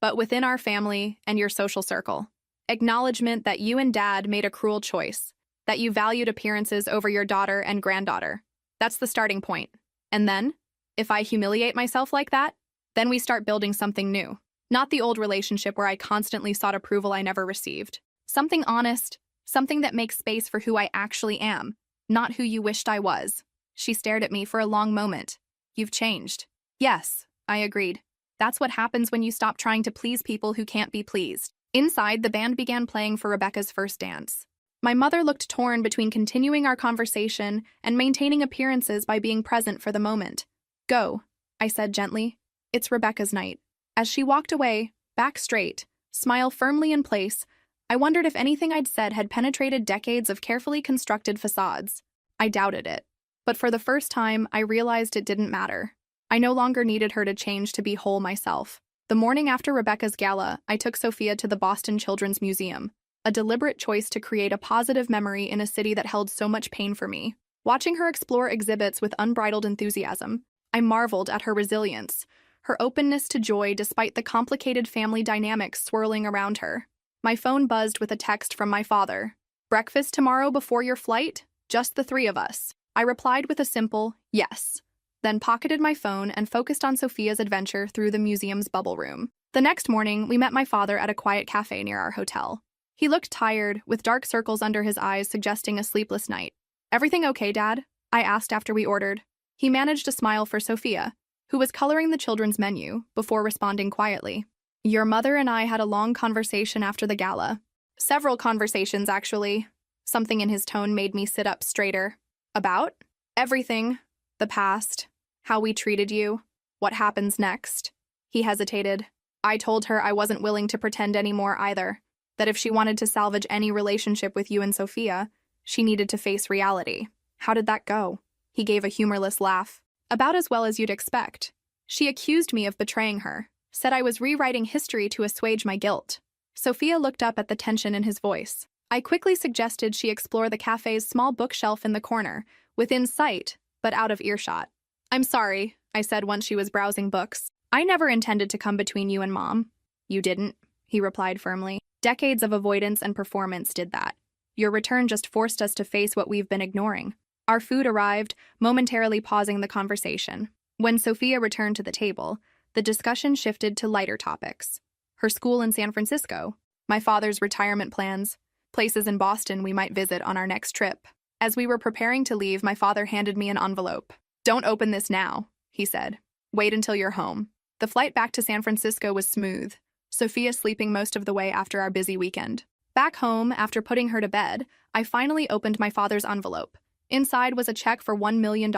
[SPEAKER 1] but within our family and your social circle. Acknowledgement that you and Dad made a cruel choice. That you valued appearances over your daughter and granddaughter. That's the starting point. And then, if I humiliate myself like that, then we start building something new. Not the old relationship where I constantly sought approval I never received. Something honest, something that makes space for who I actually am, not who you wished I was. She stared at me for a long moment. You've changed. Yes, I agreed. That's what happens when you stop trying to please people who can't be pleased. Inside, the band began playing for Rebecca's first dance. My mother looked torn between continuing our conversation and maintaining appearances by being present for the moment. Go, I said gently. It's Rebecca's night. As she walked away, back straight, smile firmly in place, I wondered if anything I'd said had penetrated decades of carefully constructed facades. I doubted it. But for the first time, I realized it didn't matter. I no longer needed her to change to be whole myself. The morning after Rebecca's gala, I took Sophia to the Boston Children's Museum, a deliberate choice to create a positive memory in a city that held so much pain for me. Watching her explore exhibits with unbridled enthusiasm, I marveled at her resilience, her openness to joy despite the complicated family dynamics swirling around her. My phone buzzed with a text from my father. Breakfast tomorrow before your flight? Just the three of us. I replied with a simple, yes. Then pocketed my phone and focused on Sophia's adventure through the museum's bubble room. The next morning, we met my father at a quiet cafe near our hotel. He looked tired, with dark circles under his eyes suggesting a sleepless night. Everything okay, Dad? I asked after we ordered. He managed a smile for Sophia, who was coloring the children's menu, before responding quietly. Your mother and I had a long conversation after the gala. Several conversations, actually. Something in his tone made me sit up straighter. About? Everything. The past. How we treated you. What happens next. He hesitated. I told her I wasn't willing to pretend anymore either. That if she wanted to salvage any relationship with you and Sophia, she needed to face reality. How did that go? He gave a humorless laugh. About as well as you'd expect. She accused me of betraying her, said I was rewriting history to assuage my guilt. Sophia looked up at the tension in his voice. I quickly suggested she explore the cafe's small bookshelf in the corner, within sight, but out of earshot. I'm sorry, I said once she was browsing books. I never intended to come between you and Mom. You didn't, he replied firmly. Decades of avoidance and performance did that. Your return just forced us to face what we've been ignoring. Our food arrived, momentarily pausing the conversation. When Sophia returned to the table, the discussion shifted to lighter topics. Her school in San Francisco, my father's retirement plans, places in Boston we might visit on our next trip. As we were preparing to leave, my father handed me an envelope. Don't open this now, he said. Wait until you're home. The flight back to San Francisco was smooth, Sophia sleeping most of the way after our busy weekend. Back home, after putting her to bed, I finally opened my father's envelope. Inside was a check for $1 million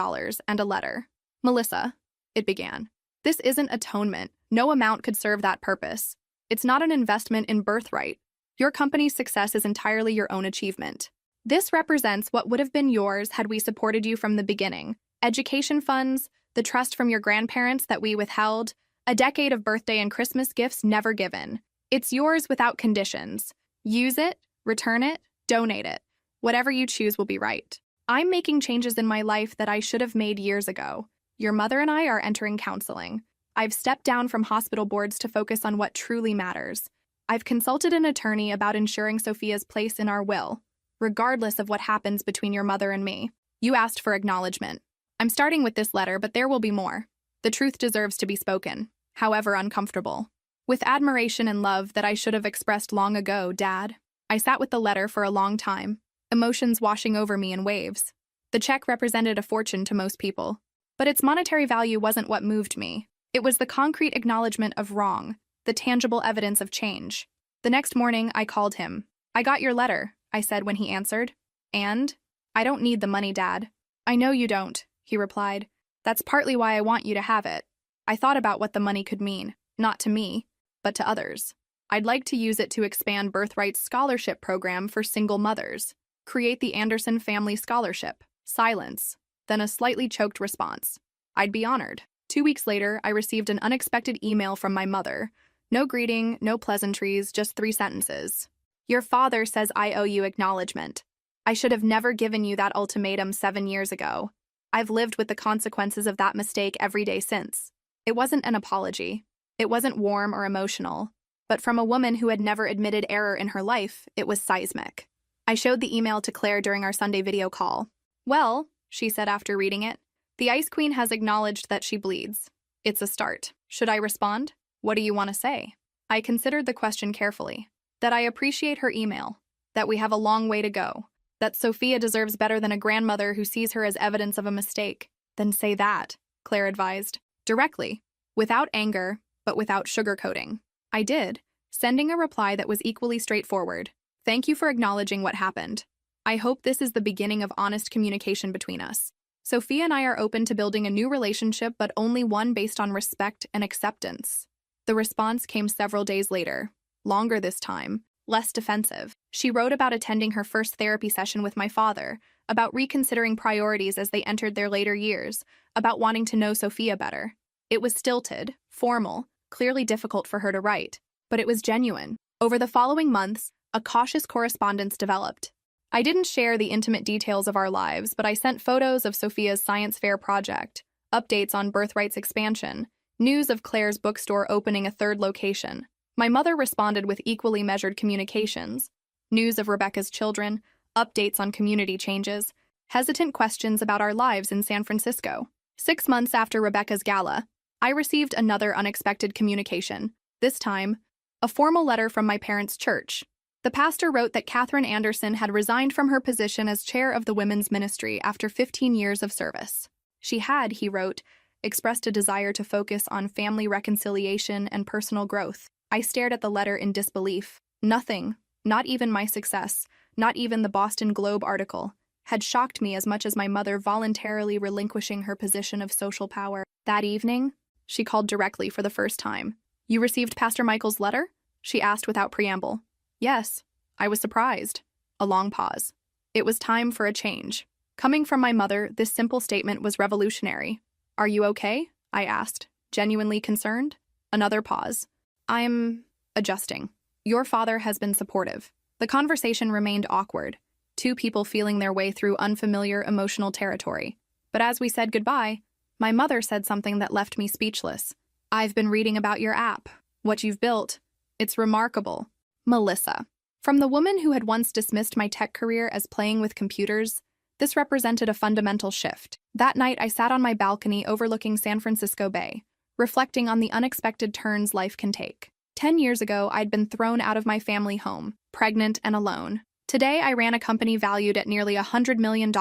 [SPEAKER 1] and a letter. Melissa, it began. This isn't atonement. No amount could serve that purpose. It's not an investment in birthright. Your company's success is entirely your own achievement. This represents what would have been yours had we supported you from the beginning. Education funds, the trust from your grandparents that we withheld, a decade of birthday and Christmas gifts never given. It's yours without conditions. Use it, return it, donate it. Whatever you choose will be right. I'm making changes in my life that I should have made years ago. Your mother and I are entering counseling. I've stepped down from hospital boards to focus on what truly matters. I've consulted an attorney about ensuring Sophia's place in our will, regardless of what happens between your mother and me. You asked for acknowledgement. I'm starting with this letter, but there will be more. The truth deserves to be spoken, however uncomfortable. With admiration and love that I should have expressed long ago, Dad. I sat with the letter for a long time, emotions washing over me in waves. The check represented a fortune to most people, but its monetary value wasn't what moved me. It was the concrete acknowledgement of wrong, the tangible evidence of change. The next morning, I called him. I got your letter, I said when he answered. And? I don't need the money, Dad. I know you don't, he replied. That's partly why I want you to have it. I thought about what the money could mean, not to me, but to others. I'd like to use it to expand Birthright's scholarship program for single mothers, create the Anderson Family Scholarship. Silence, then a slightly choked response. I'd be honored. 2 weeks later, I received an unexpected email from my mother. No greeting, no pleasantries, just 3 sentences. Your father says I owe you acknowledgement. I should have never given you that ultimatum 7 years ago. I've lived with the consequences of that mistake every day since. It wasn't an apology. It wasn't warm or emotional. But from a woman who had never admitted error in her life, it was seismic. I showed the email to Claire during our Sunday video call. Well, she said after reading it, the Ice Queen has acknowledged that she bleeds. It's a start. Should I respond? What do you want to say? I considered the question carefully. That I appreciate her email. That we have a long way to go. That Sophia deserves better than a grandmother who sees her as evidence of a mistake. Then say that, Claire advised. Directly. Without anger, but without sugarcoating. I did, sending a reply that was equally straightforward. Thank you for acknowledging what happened. I hope this is the beginning of honest communication between us. Sophia and I are open to building a new relationship, but only one based on respect and acceptance. The response came several days later. Longer this time, less defensive. She wrote about attending her first therapy session with my father, about reconsidering priorities as they entered their later years, about wanting to know Sophia better. It was stilted, formal, clearly difficult for her to write, but it was genuine. Over the following months, a cautious correspondence developed. I didn't share the intimate details of our lives, but I sent photos of Sophia's science fair project, updates on Birthright's expansion, news of Claire's bookstore opening a 3rd location. My mother responded with equally measured communications, news of Rebecca's children, updates on community changes, hesitant questions about our lives in San Francisco. 6 months after Rebecca's gala, I received another unexpected communication, this time, a formal letter from my parents' church. The pastor wrote that Catherine Anderson had resigned from her position as chair of the women's ministry after 15 years of service. She had, he wrote, expressed a desire to focus on family reconciliation and personal growth. I stared at the letter in disbelief. Nothing, not even my success, not even the Boston Globe article, had shocked me as much as my mother voluntarily relinquishing her position of social power. That evening, she called directly for the first time. You received Pastor Michael's letter? She asked without preamble. Yes. I was surprised. A long pause. It was time for a change. Coming from my mother, this simple statement was revolutionary. Are you okay? I asked, genuinely concerned. Another pause. I'm adjusting. Your father has been supportive. The conversation remained awkward, 2 people feeling their way through unfamiliar emotional territory. But as we said goodbye, my mother said something that left me speechless. I've been reading about your app, what you've built. It's remarkable. Melissa. From the woman who had once dismissed my tech career as playing with computers, this represented a fundamental shift. That night, I sat on my balcony overlooking San Francisco Bay, reflecting on the unexpected turns life can take. 10 years ago, I'd been thrown out of my family home, pregnant and alone. Today, I ran a company valued at nearly $100 million,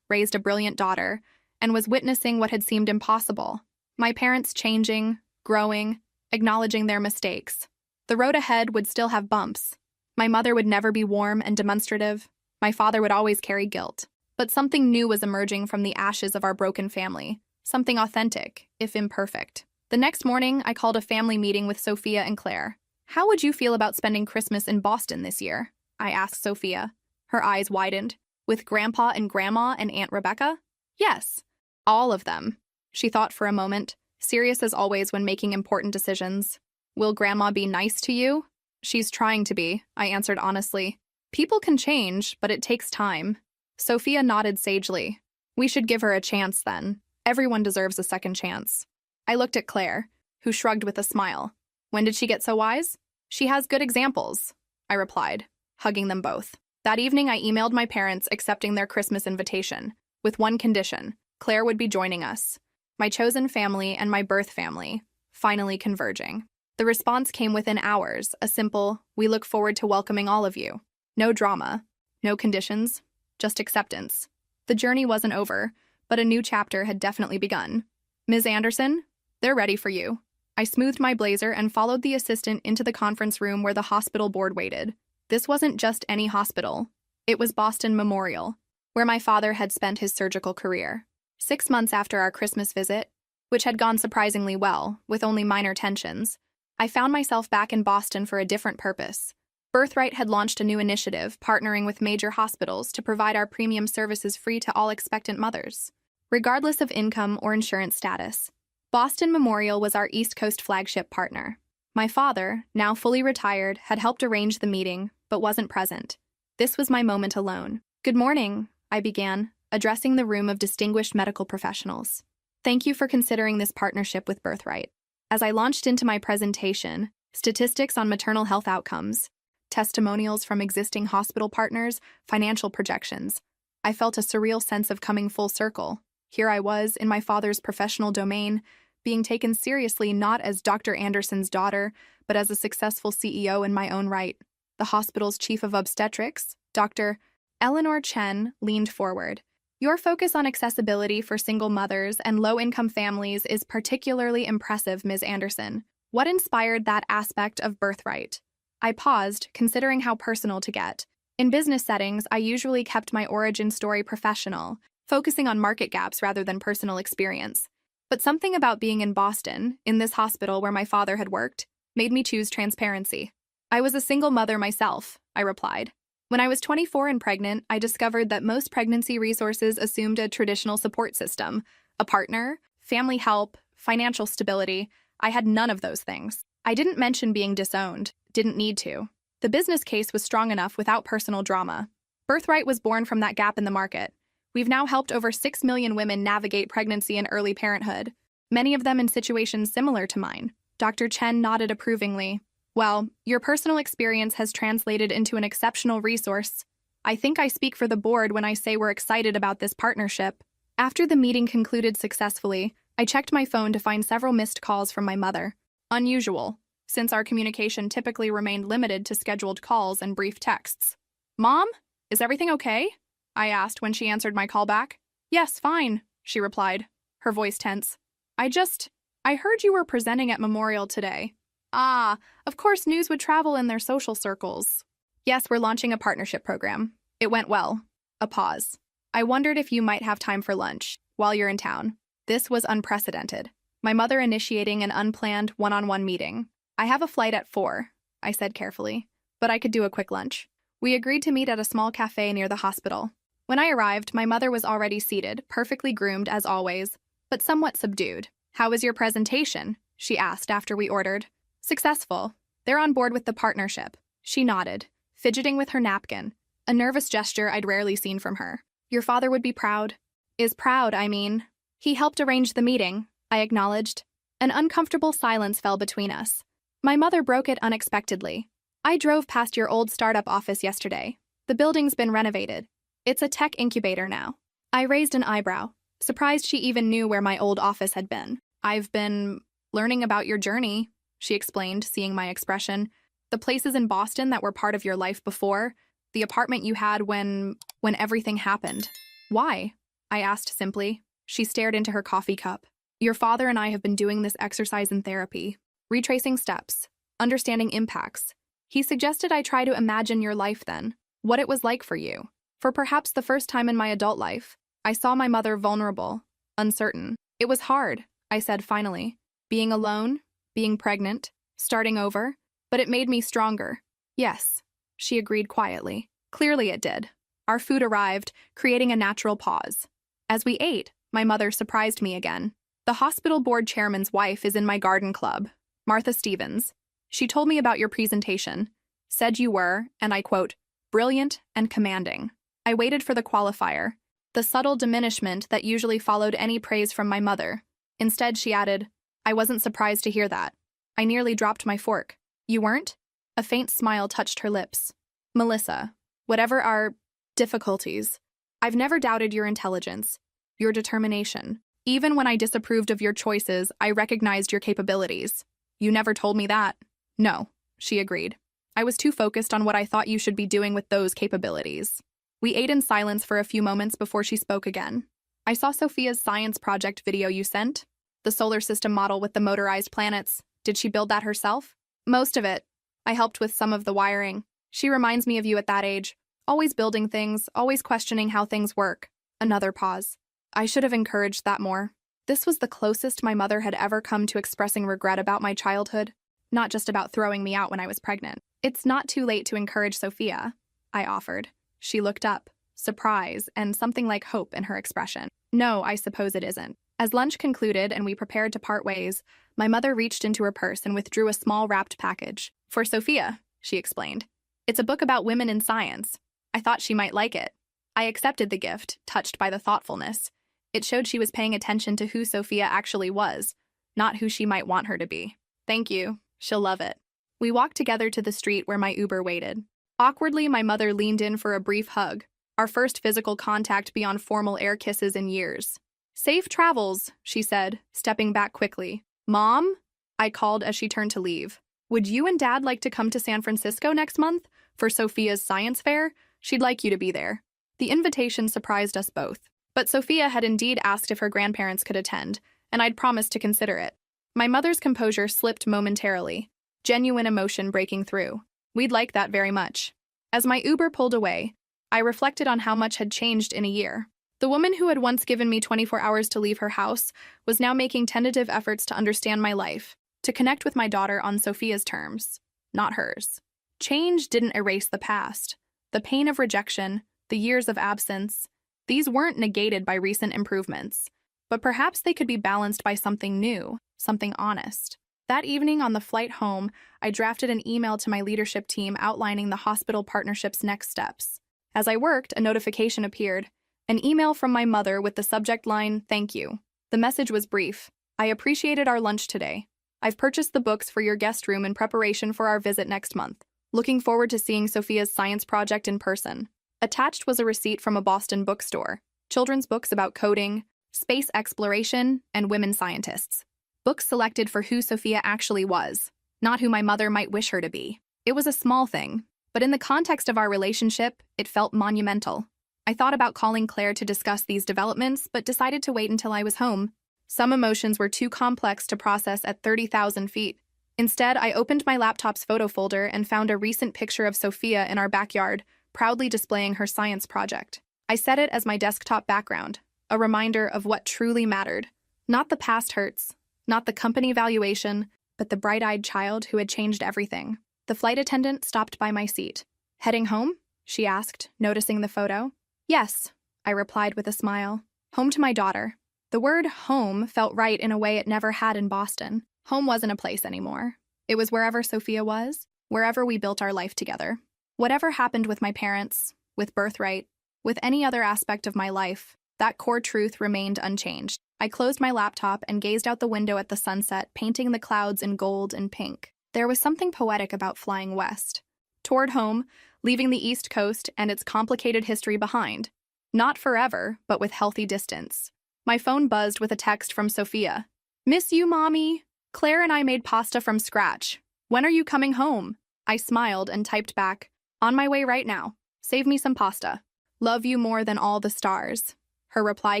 [SPEAKER 1] raised a brilliant daughter, and was witnessing what had seemed impossible. My parents changing, growing, acknowledging their mistakes. The road ahead would still have bumps. My mother would never be warm and demonstrative. My father would always carry guilt. But something new was emerging from the ashes of our broken family. Something authentic, if imperfect. The next morning, I called a family meeting with Sophia and Claire. How would you feel about spending Christmas in Boston this year? I asked Sophia. Her eyes widened. With Grandpa and Grandma and Aunt Rebecca? Yes. All of them. She thought for a moment, serious as always when making important decisions. Will Grandma be nice to you? She's trying to be, I answered honestly. People can change, but it takes time. Sophia nodded sagely. We should give her a chance then. Everyone deserves a second chance. I looked at Claire, who shrugged with a smile. When did she get so wise? She has good examples, I replied, hugging them both. That evening, I emailed my parents accepting their Christmas invitation, with one condition: Claire would be joining us, my chosen family and my birth family, finally converging. The response came within hours, a simple, "We look forward to welcoming all of you." No drama, no conditions, just acceptance. The journey wasn't over, but a new chapter had definitely begun. "Ms. Anderson, they're ready for you." I smoothed my blazer and followed the assistant into the conference room where the hospital board waited. This wasn't just any hospital. It was Boston Memorial, where my father had spent his surgical career. 6 months after our Christmas visit, which had gone surprisingly well, with only minor tensions, I found myself back in Boston for a different purpose. Birthright had launched a new initiative, partnering with major hospitals to provide our premium services free to all expectant mothers, regardless of income or insurance status. Boston Memorial was our East Coast flagship partner. My father, now fully retired, had helped arrange the meeting, but wasn't present. This was my moment alone. "Good morning," I began, addressing the room of distinguished medical professionals. "Thank you for considering this partnership with Birthright." As I launched into my presentation, statistics on maternal health outcomes, testimonials from existing hospital partners, financial projections, I felt a surreal sense of coming full circle. Here I was, in my father's professional domain, being taken seriously not as Dr. Anderson's daughter, but as a successful CEO in my own right. The hospital's chief of obstetrics, Dr. Eleanor Chen, leaned forward. "Your focus on accessibility for single mothers and low-income families is particularly impressive, Ms. Anderson. What inspired that aspect of Birthright?" I paused, considering how personal to get. In business settings, I usually kept my origin story professional, focusing on market gaps rather than personal experience. But something about being in Boston, in this hospital where my father had worked, made me choose transparency. "I was a single mother myself," I replied. "When I was 24 and pregnant, I discovered that most pregnancy resources assumed a traditional support system, a partner, family help, financial stability. I had none of those things. I didn't mention being disowned, didn't need to. The business case was strong enough without personal drama. Birthright was born from that gap in the market. We've now helped over 6 million women navigate pregnancy and early parenthood, many of them in situations similar to mine." Dr. Chen nodded approvingly. "Well, your personal experience has translated into an exceptional resource. I think I speak for the board when I say we're excited about this partnership." After the meeting concluded successfully, I checked my phone to find several missed calls from my mother. Unusual, since our communication typically remained limited to scheduled calls and brief texts. "Mom, is everything okay?" I asked when she answered my call back. "Yes, fine," she replied, her voice tense. I heard you were presenting at Memorial today." "Ah, of course news would travel in their social circles." "Yes, we're launching a partnership program. It went well." A pause. "I wondered if you might have time for lunch while you're in town." This was unprecedented. My mother initiating an unplanned one-on-one meeting. "I have a flight at 4, I said carefully, "but I could do a quick lunch." We agreed to meet at a small cafe near the hospital. When I arrived, my mother was already seated, perfectly groomed as always, but somewhat subdued. "How was your presentation?" she asked after we ordered. "Successful. They're on board with the partnership." She nodded, fidgeting with her napkin, a nervous gesture I'd rarely seen from her. "Your father would be proud." "Is proud, I mean." "He helped arrange the meeting," I acknowledged. An uncomfortable silence fell between us. My mother broke it unexpectedly. "I drove past your old startup office yesterday. The building's been renovated. It's a tech incubator now." I raised an eyebrow, surprised she even knew where my old office had been. "I've been learning about your journey," she explained, seeing my expression. "The places in Boston that were part of your life before, the apartment you had when everything happened." "Why?" I asked simply. She stared into her coffee cup. "Your father and I have been doing this exercise in therapy, retracing steps, understanding impacts. He suggested I try to imagine your life then, what it was like for you. For perhaps the first time in my adult life, I saw my mother vulnerable, uncertain. It was hard," I said finally. "Being alone, being pregnant, starting over, but it made me stronger." "Yes," she agreed quietly. Clearly it did. Our food arrived, creating a natural pause. As we ate, my mother surprised me again. "The hospital board chairman's wife is in my garden club, Martha Stevens. She told me about your presentation, said you were, and I quote, brilliant and commanding." I waited for the qualifier, the subtle diminishment that usually followed any praise from my mother. Instead, she added, "I wasn't surprised to hear that." I nearly dropped my fork. "You weren't?" A faint smile touched her lips. Melissa, whatever our difficulties, I've never doubted your intelligence, your determination. Even when I disapproved of your choices, I recognized your capabilities. You never told me that. No, she agreed. I was too focused on what I thought you should be doing with those capabilities. We ate in silence for a few moments before she spoke again. I saw Sophia's science project video you sent. The solar system model with the motorized planets. Did she build that herself? Most of it. I helped with some of the wiring. She reminds me of you at that age. Always building things, always questioning how things work. Another pause. I should have encouraged that more. This was the closest my mother had ever come to expressing regret about my childhood, not just about throwing me out when I was pregnant. It's not too late to encourage Sophia, I offered. She looked up, surprise and something like hope in her expression. No, I suppose it isn't. As lunch concluded and we prepared to part ways, my mother reached into her purse and withdrew a small wrapped package. For Sophia, she explained. It's a book about women in science. I thought she might like it. I accepted the gift, touched by the thoughtfulness. It showed she was paying attention to who Sophia actually was, not who she might want her to be. Thank you. She'll love it. We walked together to the street where my Uber waited. Awkwardly, my mother leaned in for a brief hug, our first physical contact beyond formal air kisses in years. Safe travels, she said, stepping back quickly. Mom? I called as she turned to leave. Would you and Dad like to come to San Francisco next month for Sophia's science fair? She'd like you to be there. The invitation surprised us both. But Sophia had indeed asked if her grandparents could attend, and I'd promised to consider it. My mother's composure slipped momentarily, genuine emotion breaking through. We'd like that very much. As my Uber pulled away, I reflected on how much had changed in a year. The woman who had once given me 24 hours to leave her house was now making tentative efforts to understand my life, to connect with my daughter on Sophia's terms, not hers. Change didn't erase the past. The pain of rejection, the years of absence, these weren't negated by recent improvements, but perhaps they could be balanced by something new, something honest. That evening on the flight home, I drafted an email to my leadership team outlining the hospital partnership's next steps. As I worked, a notification appeared, an email from my mother with the subject line, "Thank you." The message was brief. I appreciated our lunch today. I've purchased the books for your guest room in preparation for our visit next month. Looking forward to seeing Sophia's science project in person. Attached was a receipt from a Boston bookstore, children's books about coding, space exploration, and women scientists. Books selected for who Sophia actually was, not who my mother might wish her to be. It was a small thing, but in the context of our relationship, it felt monumental. I thought about calling Claire to discuss these developments, but decided to wait until I was home. Some emotions were too complex to process at 30,000 feet. Instead, I opened my laptop's photo folder and found a recent picture of Sophia in our backyard, proudly displaying her science project. I set it as my desktop background, a reminder of what truly mattered. Not the past hurts, not the company valuation, but the bright-eyed child who had changed everything. The flight attendant stopped by my seat. Heading home? She asked, noticing the photo. Yes, I replied with a smile. Home to my daughter. The word home felt right in a way it never had in Boston. Home wasn't a place anymore. It was wherever Sophia was, wherever we built our life together. Whatever happened with my parents, with birthright, with any other aspect of my life, that core truth remained unchanged. I closed my laptop and gazed out the window at the sunset, painting the clouds in gold and pink. There was something poetic about flying west, toward home, leaving the East Coast and its complicated history behind. Not forever, but with healthy distance. My phone buzzed with a text from Sophia. "Miss you, Mommy. Claire and I made pasta from scratch. When are you coming home?" I smiled and typed back, "On my way right now. Save me some pasta. Love you more than all the stars." Her reply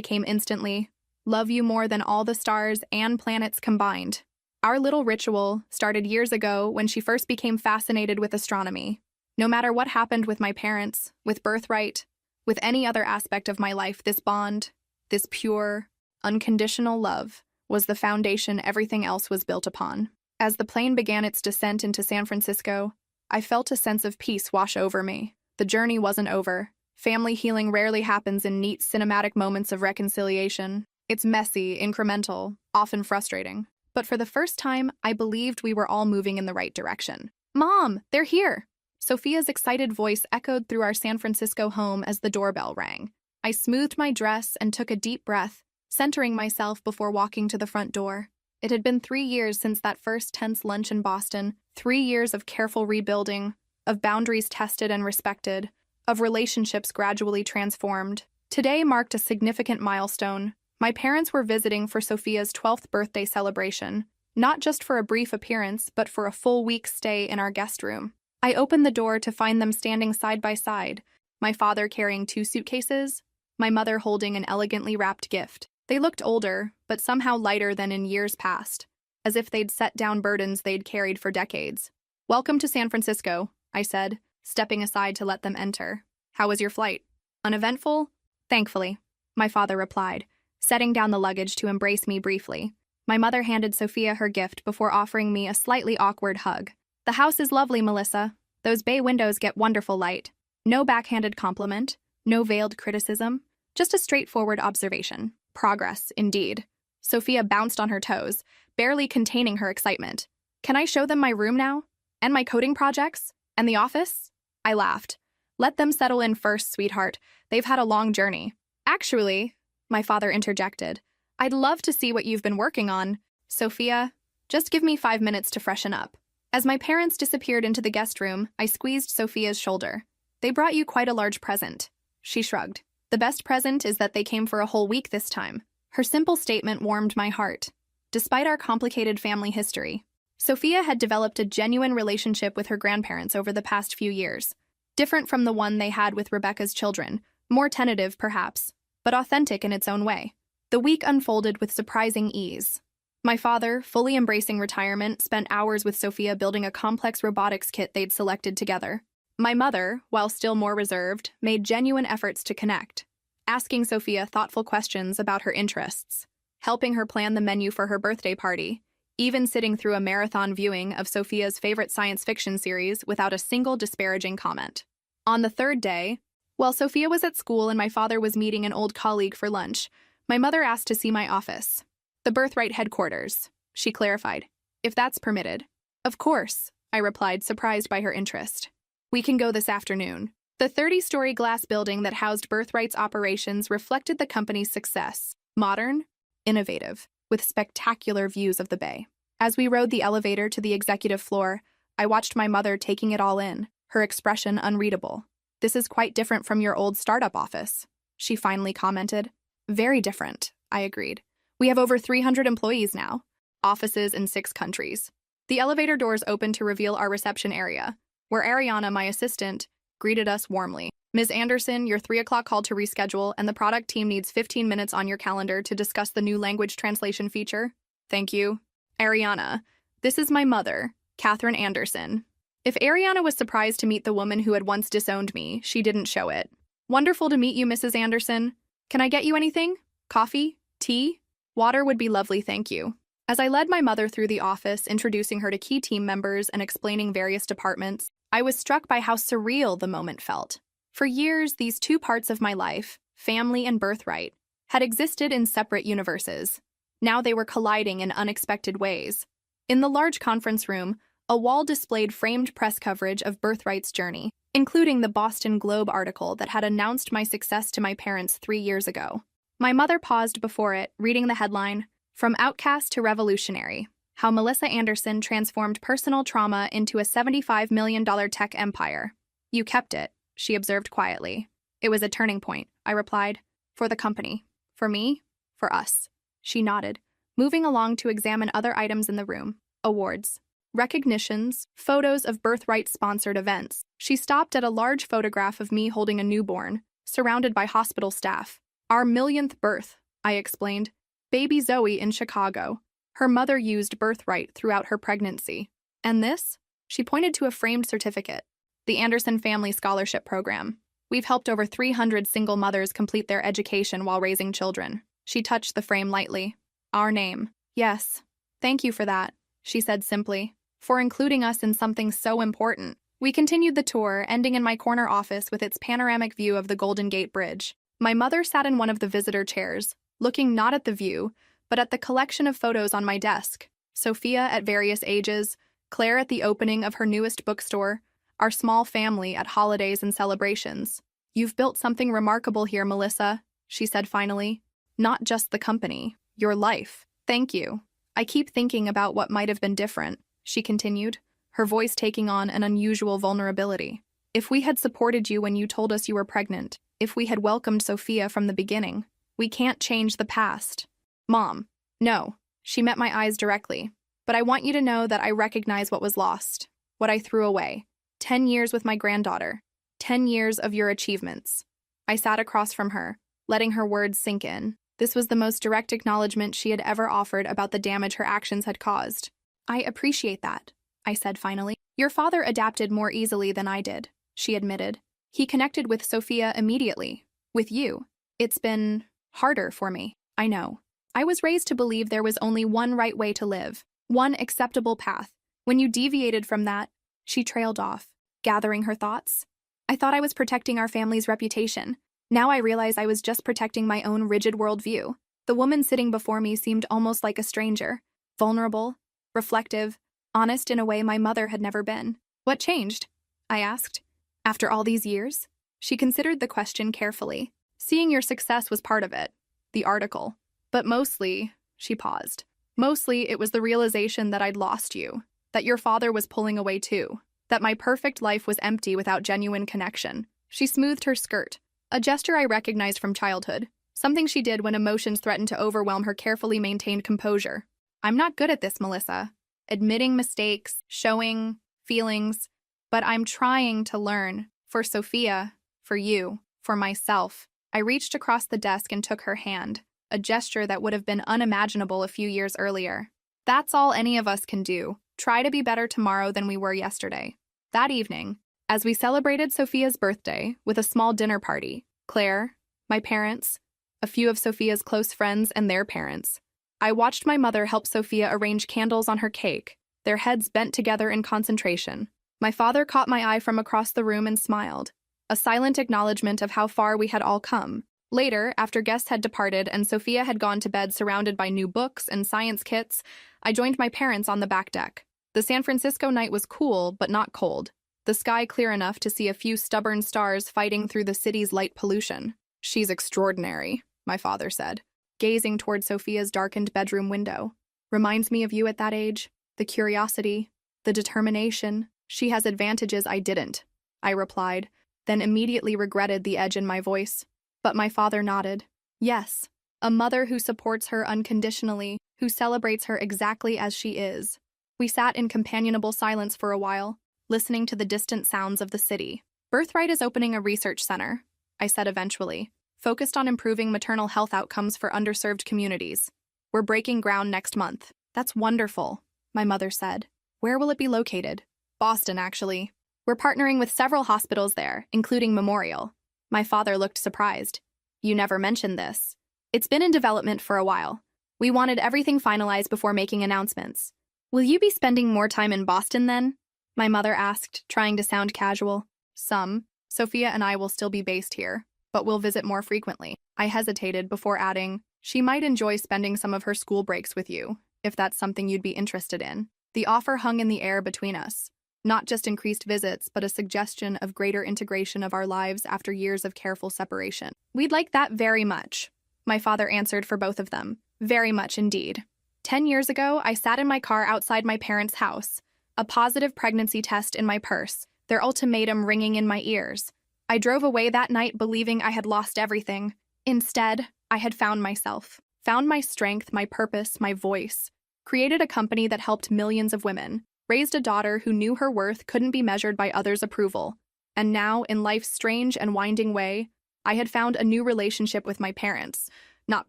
[SPEAKER 1] came instantly. "Love you more than all the stars and planets combined." Our little ritual started years ago when she first became fascinated with astronomy. No matter what happened with my parents, with birthright, with any other aspect of my life, this bond, this pure, unconditional love, was the foundation everything else was built upon. As the plane began its descent into San Francisco, I felt a sense of peace wash over me. The journey wasn't over. Family healing rarely happens in neat cinematic moments of reconciliation. It's messy, incremental, often frustrating. But for the first time, I believed we were all moving in the right direction. "Mom, they're here!" Sophia's excited voice echoed through our San Francisco home as the doorbell rang. I smoothed my dress and took a deep breath, centering myself before walking to the front door. It had been 3 years since that first tense lunch in Boston, 3 years of careful rebuilding, of boundaries tested and respected, of relationships gradually transformed. Today marked a significant milestone. My parents were visiting for Sophia's 12th birthday celebration, not just for a brief appearance, but for a full week's stay in our guest room. I opened the door to find them standing side by side, my father carrying 2 suitcases, my mother holding an elegantly wrapped gift. They looked older, but somehow lighter than in years past, as if they'd set down burdens they'd carried for decades. "Welcome to San Francisco," I said, stepping aside to let them enter. "How was your flight?" "Uneventful?" "Thankfully," my father replied, setting down the luggage to embrace me briefly. My mother handed Sophia her gift before offering me a slightly awkward hug. "The house is lovely, Melissa. Those bay windows get wonderful light." No backhanded compliment, no veiled criticism, just a straightforward observation. Progress, indeed. Sophia bounced on her toes, barely containing her excitement. "Can I show them my room now? And my coding projects? And the office?" I laughed. "Let them settle in first, sweetheart. They've had a long journey." "Actually," my father interjected, "I'd love to see what you've been working on." "Sophia, just give me 5 minutes to freshen up." As my parents disappeared into the guest room, I squeezed Sophia's shoulder. "They brought you quite a large present." She shrugged. "The best present is that they came for a whole week this time." Her simple statement warmed my heart. Despite our complicated family history, Sophia had developed a genuine relationship with her grandparents over the past few years, different from the one they had with Rebecca's children, more tentative perhaps, but authentic in its own way. The week unfolded with surprising ease. My father, fully embracing retirement, spent hours with Sophia building a complex robotics kit they'd selected together. My mother, while still more reserved, made genuine efforts to connect, asking Sophia thoughtful questions about her interests, helping her plan the menu for her birthday party, even sitting through a marathon viewing of Sophia's favorite science fiction series without a single disparaging comment. On the third day, while Sophia was at school and my father was meeting an old colleague for lunch, my mother asked to see my office. "The Birthright headquarters," she clarified, "if that's permitted." "Of course," I replied, surprised by her interest. "We can go this afternoon." The 30-story glass building that housed Birthright's operations reflected the company's success. Modern, innovative, with spectacular views of the bay. As we rode the elevator to the executive floor, I watched my mother taking it all in, her expression unreadable. "This is quite different from your old startup office," she finally commented. "Very different," I agreed. "We have over 300 employees now, offices in 6 countries." The elevator doors opened to reveal our reception area, where Ariana, my assistant, greeted us warmly. "Ms. Anderson, your 3 o'clock call to reschedule, and the product team needs 15 minutes on your calendar to discuss the new language translation feature." "Thank you." "Ariana, this is my mother, Catherine Anderson." If Ariana was surprised to meet the woman who had once disowned me, she didn't show it. "Wonderful to meet you, Mrs. Anderson. Can I get you anything? Coffee? Tea? Water would be lovely, thank you." As I led my mother through the office, introducing her to key team members and explaining various departments, I was struck by how surreal the moment felt. For years, these 2 parts of my life, family and birthright, had existed in separate universes. Now they were colliding in unexpected ways. In the large conference room, a wall displayed framed press coverage of Birthright's journey, including the Boston Globe article that had announced my success to my parents 3 years ago. My mother paused before it, reading the headline, "From Outcast to Revolutionary: How Melissa Anderson Transformed Personal Trauma into a $75 million Tech Empire." "You kept it," she observed quietly. "It was a turning point," I replied. "For the company. For me. For us." She nodded, moving along to examine other items in the room. Awards, recognitions, photos of Birthright-sponsored events. She stopped at a large photograph of me holding a newborn, surrounded by hospital staff. "Our 1,000th birth," I explained. "Baby Zoe in Chicago. Her mother used Birthright throughout her pregnancy. And this?" She pointed to a framed certificate. "The Anderson Family Scholarship Program. We've helped over 300 single mothers complete their education while raising children." She touched the frame lightly. "Our name." "Yes. Thank you for that," she said simply, "for including us in something so important." We continued the tour, ending in my corner office with its panoramic view of the Golden Gate Bridge. My mother sat in one of the visitor chairs, looking not at the view, but at the collection of photos on my desk. Sophia at various ages, Claire at the opening of her newest bookstore, our small family at holidays and celebrations. "You've built something remarkable here, Melissa," she said finally. "Not just the company, your life." "Thank you," I keep thinking about what might have been different, she continued, her voice taking on an unusual vulnerability. If we had supported you when you told us you were pregnant, if we had welcomed Sophia from the beginning, we can't change the past. Mom, no, she met my eyes directly. But I want you to know that I recognize what was lost, what I threw away. 10 years with my granddaughter. 10 years of your achievements. I sat across from her, letting her words sink in. This was the most direct acknowledgement she had ever offered about the damage her actions had caused. I appreciate that, I said finally. Your father adapted more easily than I did, she admitted. He connected with Sophia immediately. With you. It's been harder for me, I know. I was raised to believe there was only one right way to live, one acceptable path. When you deviated from that, she trailed off, gathering her thoughts. I thought I was protecting our family's reputation. Now I realize I was just protecting my own rigid worldview. The woman sitting before me seemed almost like a stranger, vulnerable, reflective, honest in a way my mother had never been. What changed? I asked. After all these years? She considered the question carefully. Seeing your success was part of it, the article. But mostly, she paused. Mostly, it was the realization that I'd lost you, that your father was pulling away too, that my perfect life was empty without genuine connection. She smoothed her skirt, a gesture I recognized from childhood, something she did when emotions threatened to overwhelm her carefully maintained composure. I'm not good at this, Melissa. Admitting mistakes, showing feelings, but I'm trying to learn. For Sophia, for you, for myself. I reached across the desk and took her hand, a gesture that would have been unimaginable a few years earlier. That's all any of us can do. Try to be better tomorrow than we were yesterday. That evening, as we celebrated Sophia's birthday with a small dinner party, Claire, my parents, a few of Sophia's close friends and their parents, I watched my mother help Sophia arrange candles on her cake, their heads bent together in concentration. My father caught my eye from across the room and smiled, a silent acknowledgement of how far we had all come. Later, after guests had departed and Sophia had gone to bed surrounded by new books and science kits, I joined my parents on the back deck. The San Francisco night was cool, but not cold. The sky clear enough to see a few stubborn stars fighting through the city's light pollution. She's extraordinary, my father said, gazing toward Sophia's darkened bedroom window. Reminds me of you at that age. The curiosity, the determination. She has advantages I didn't, I replied, then immediately regretted the edge in my voice. But my father nodded. Yes, a mother who supports her unconditionally, who celebrates her exactly as she is. We sat in companionable silence for a while, listening to the distant sounds of the city. Birthright is opening a research center, I said eventually, focused on improving maternal health outcomes for underserved communities. We're breaking ground next month. That's wonderful, my mother said. Where will it be located? Boston, actually. We're partnering with several hospitals there, including Memorial. My father looked surprised. You never mentioned this. It's been in development for a while. We wanted everything finalized before making announcements. Will you be spending more time in Boston then? My mother asked, trying to sound casual. Some. Sophia and I will still be based here, but we'll visit more frequently. I hesitated before adding, she might enjoy spending some of her school breaks with you, if that's something you'd be interested in. The offer hung in the air between us. Not just increased visits, but a suggestion of greater integration of our lives after years of careful separation. We'd like that very much, my father answered for both of them. Very much indeed. 10 years ago, I sat in my car outside my parents' house, a positive pregnancy test in my purse, their ultimatum ringing in my ears. I drove away that night believing I had lost everything. Instead, I had found myself, found my strength, my purpose, my voice, created a company that helped millions of women, raised a daughter who knew her worth couldn't be measured by others' approval. And now, in life's strange and winding way, I had found a new relationship with my parents. Not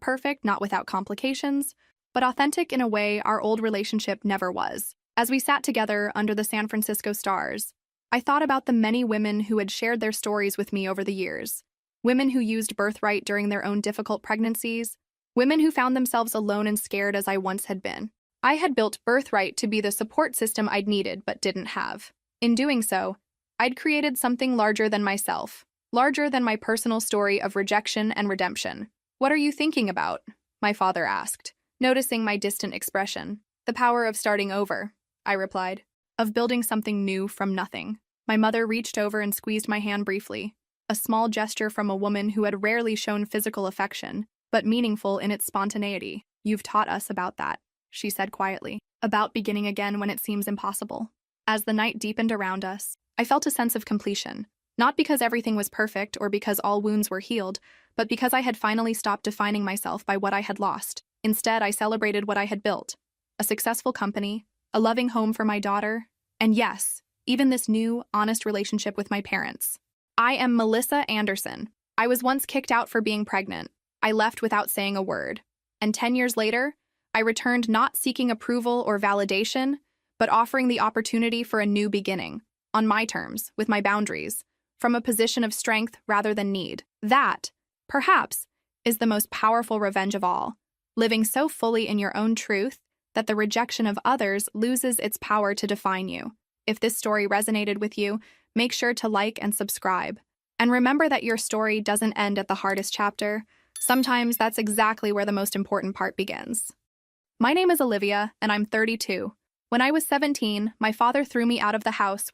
[SPEAKER 1] perfect, not without complications, but authentic in a way our old relationship never was. As we sat together under the San Francisco stars, I thought about the many women who had shared their stories with me over the years. Women who used Birthright during their own difficult pregnancies. Women who found themselves alone and scared as I once had been. I had built Birthright to be the support system I'd needed but didn't have. In doing so, I'd created something larger than myself, larger than my personal story of rejection and redemption. What are you thinking about? My father asked, noticing my distant expression. The power of starting over, I replied, of building something new from nothing. My mother reached over and squeezed my hand briefly, a small gesture from a woman who had rarely shown physical affection, but meaningful in its spontaneity. You've taught us about that. she said quietly, about beginning again when it seems impossible. As the night deepened around us, I felt a sense of completion, not because everything was perfect or because all wounds were healed, but because I had finally stopped defining myself by what I had lost. Instead, I celebrated what I had built: a successful company, a loving home for my daughter, and yes, even this new, honest relationship with my parents. I am Melissa Anderson. I was once kicked out for being pregnant. I left without saying a word. And 10 years later, I returned not seeking approval or validation, but offering the opportunity for a new beginning, on my terms, with my boundaries, from a position of strength rather than need. That, perhaps, is the most powerful revenge of all, living so fully in your own truth that the rejection of others loses its power to define you. If this story resonated with you, make sure to like and subscribe. And remember that your story doesn't end at the hardest chapter. Sometimes that's exactly where the most important part begins. My name is Olivia, and I'm 32. When I was 17, my father threw me out of the house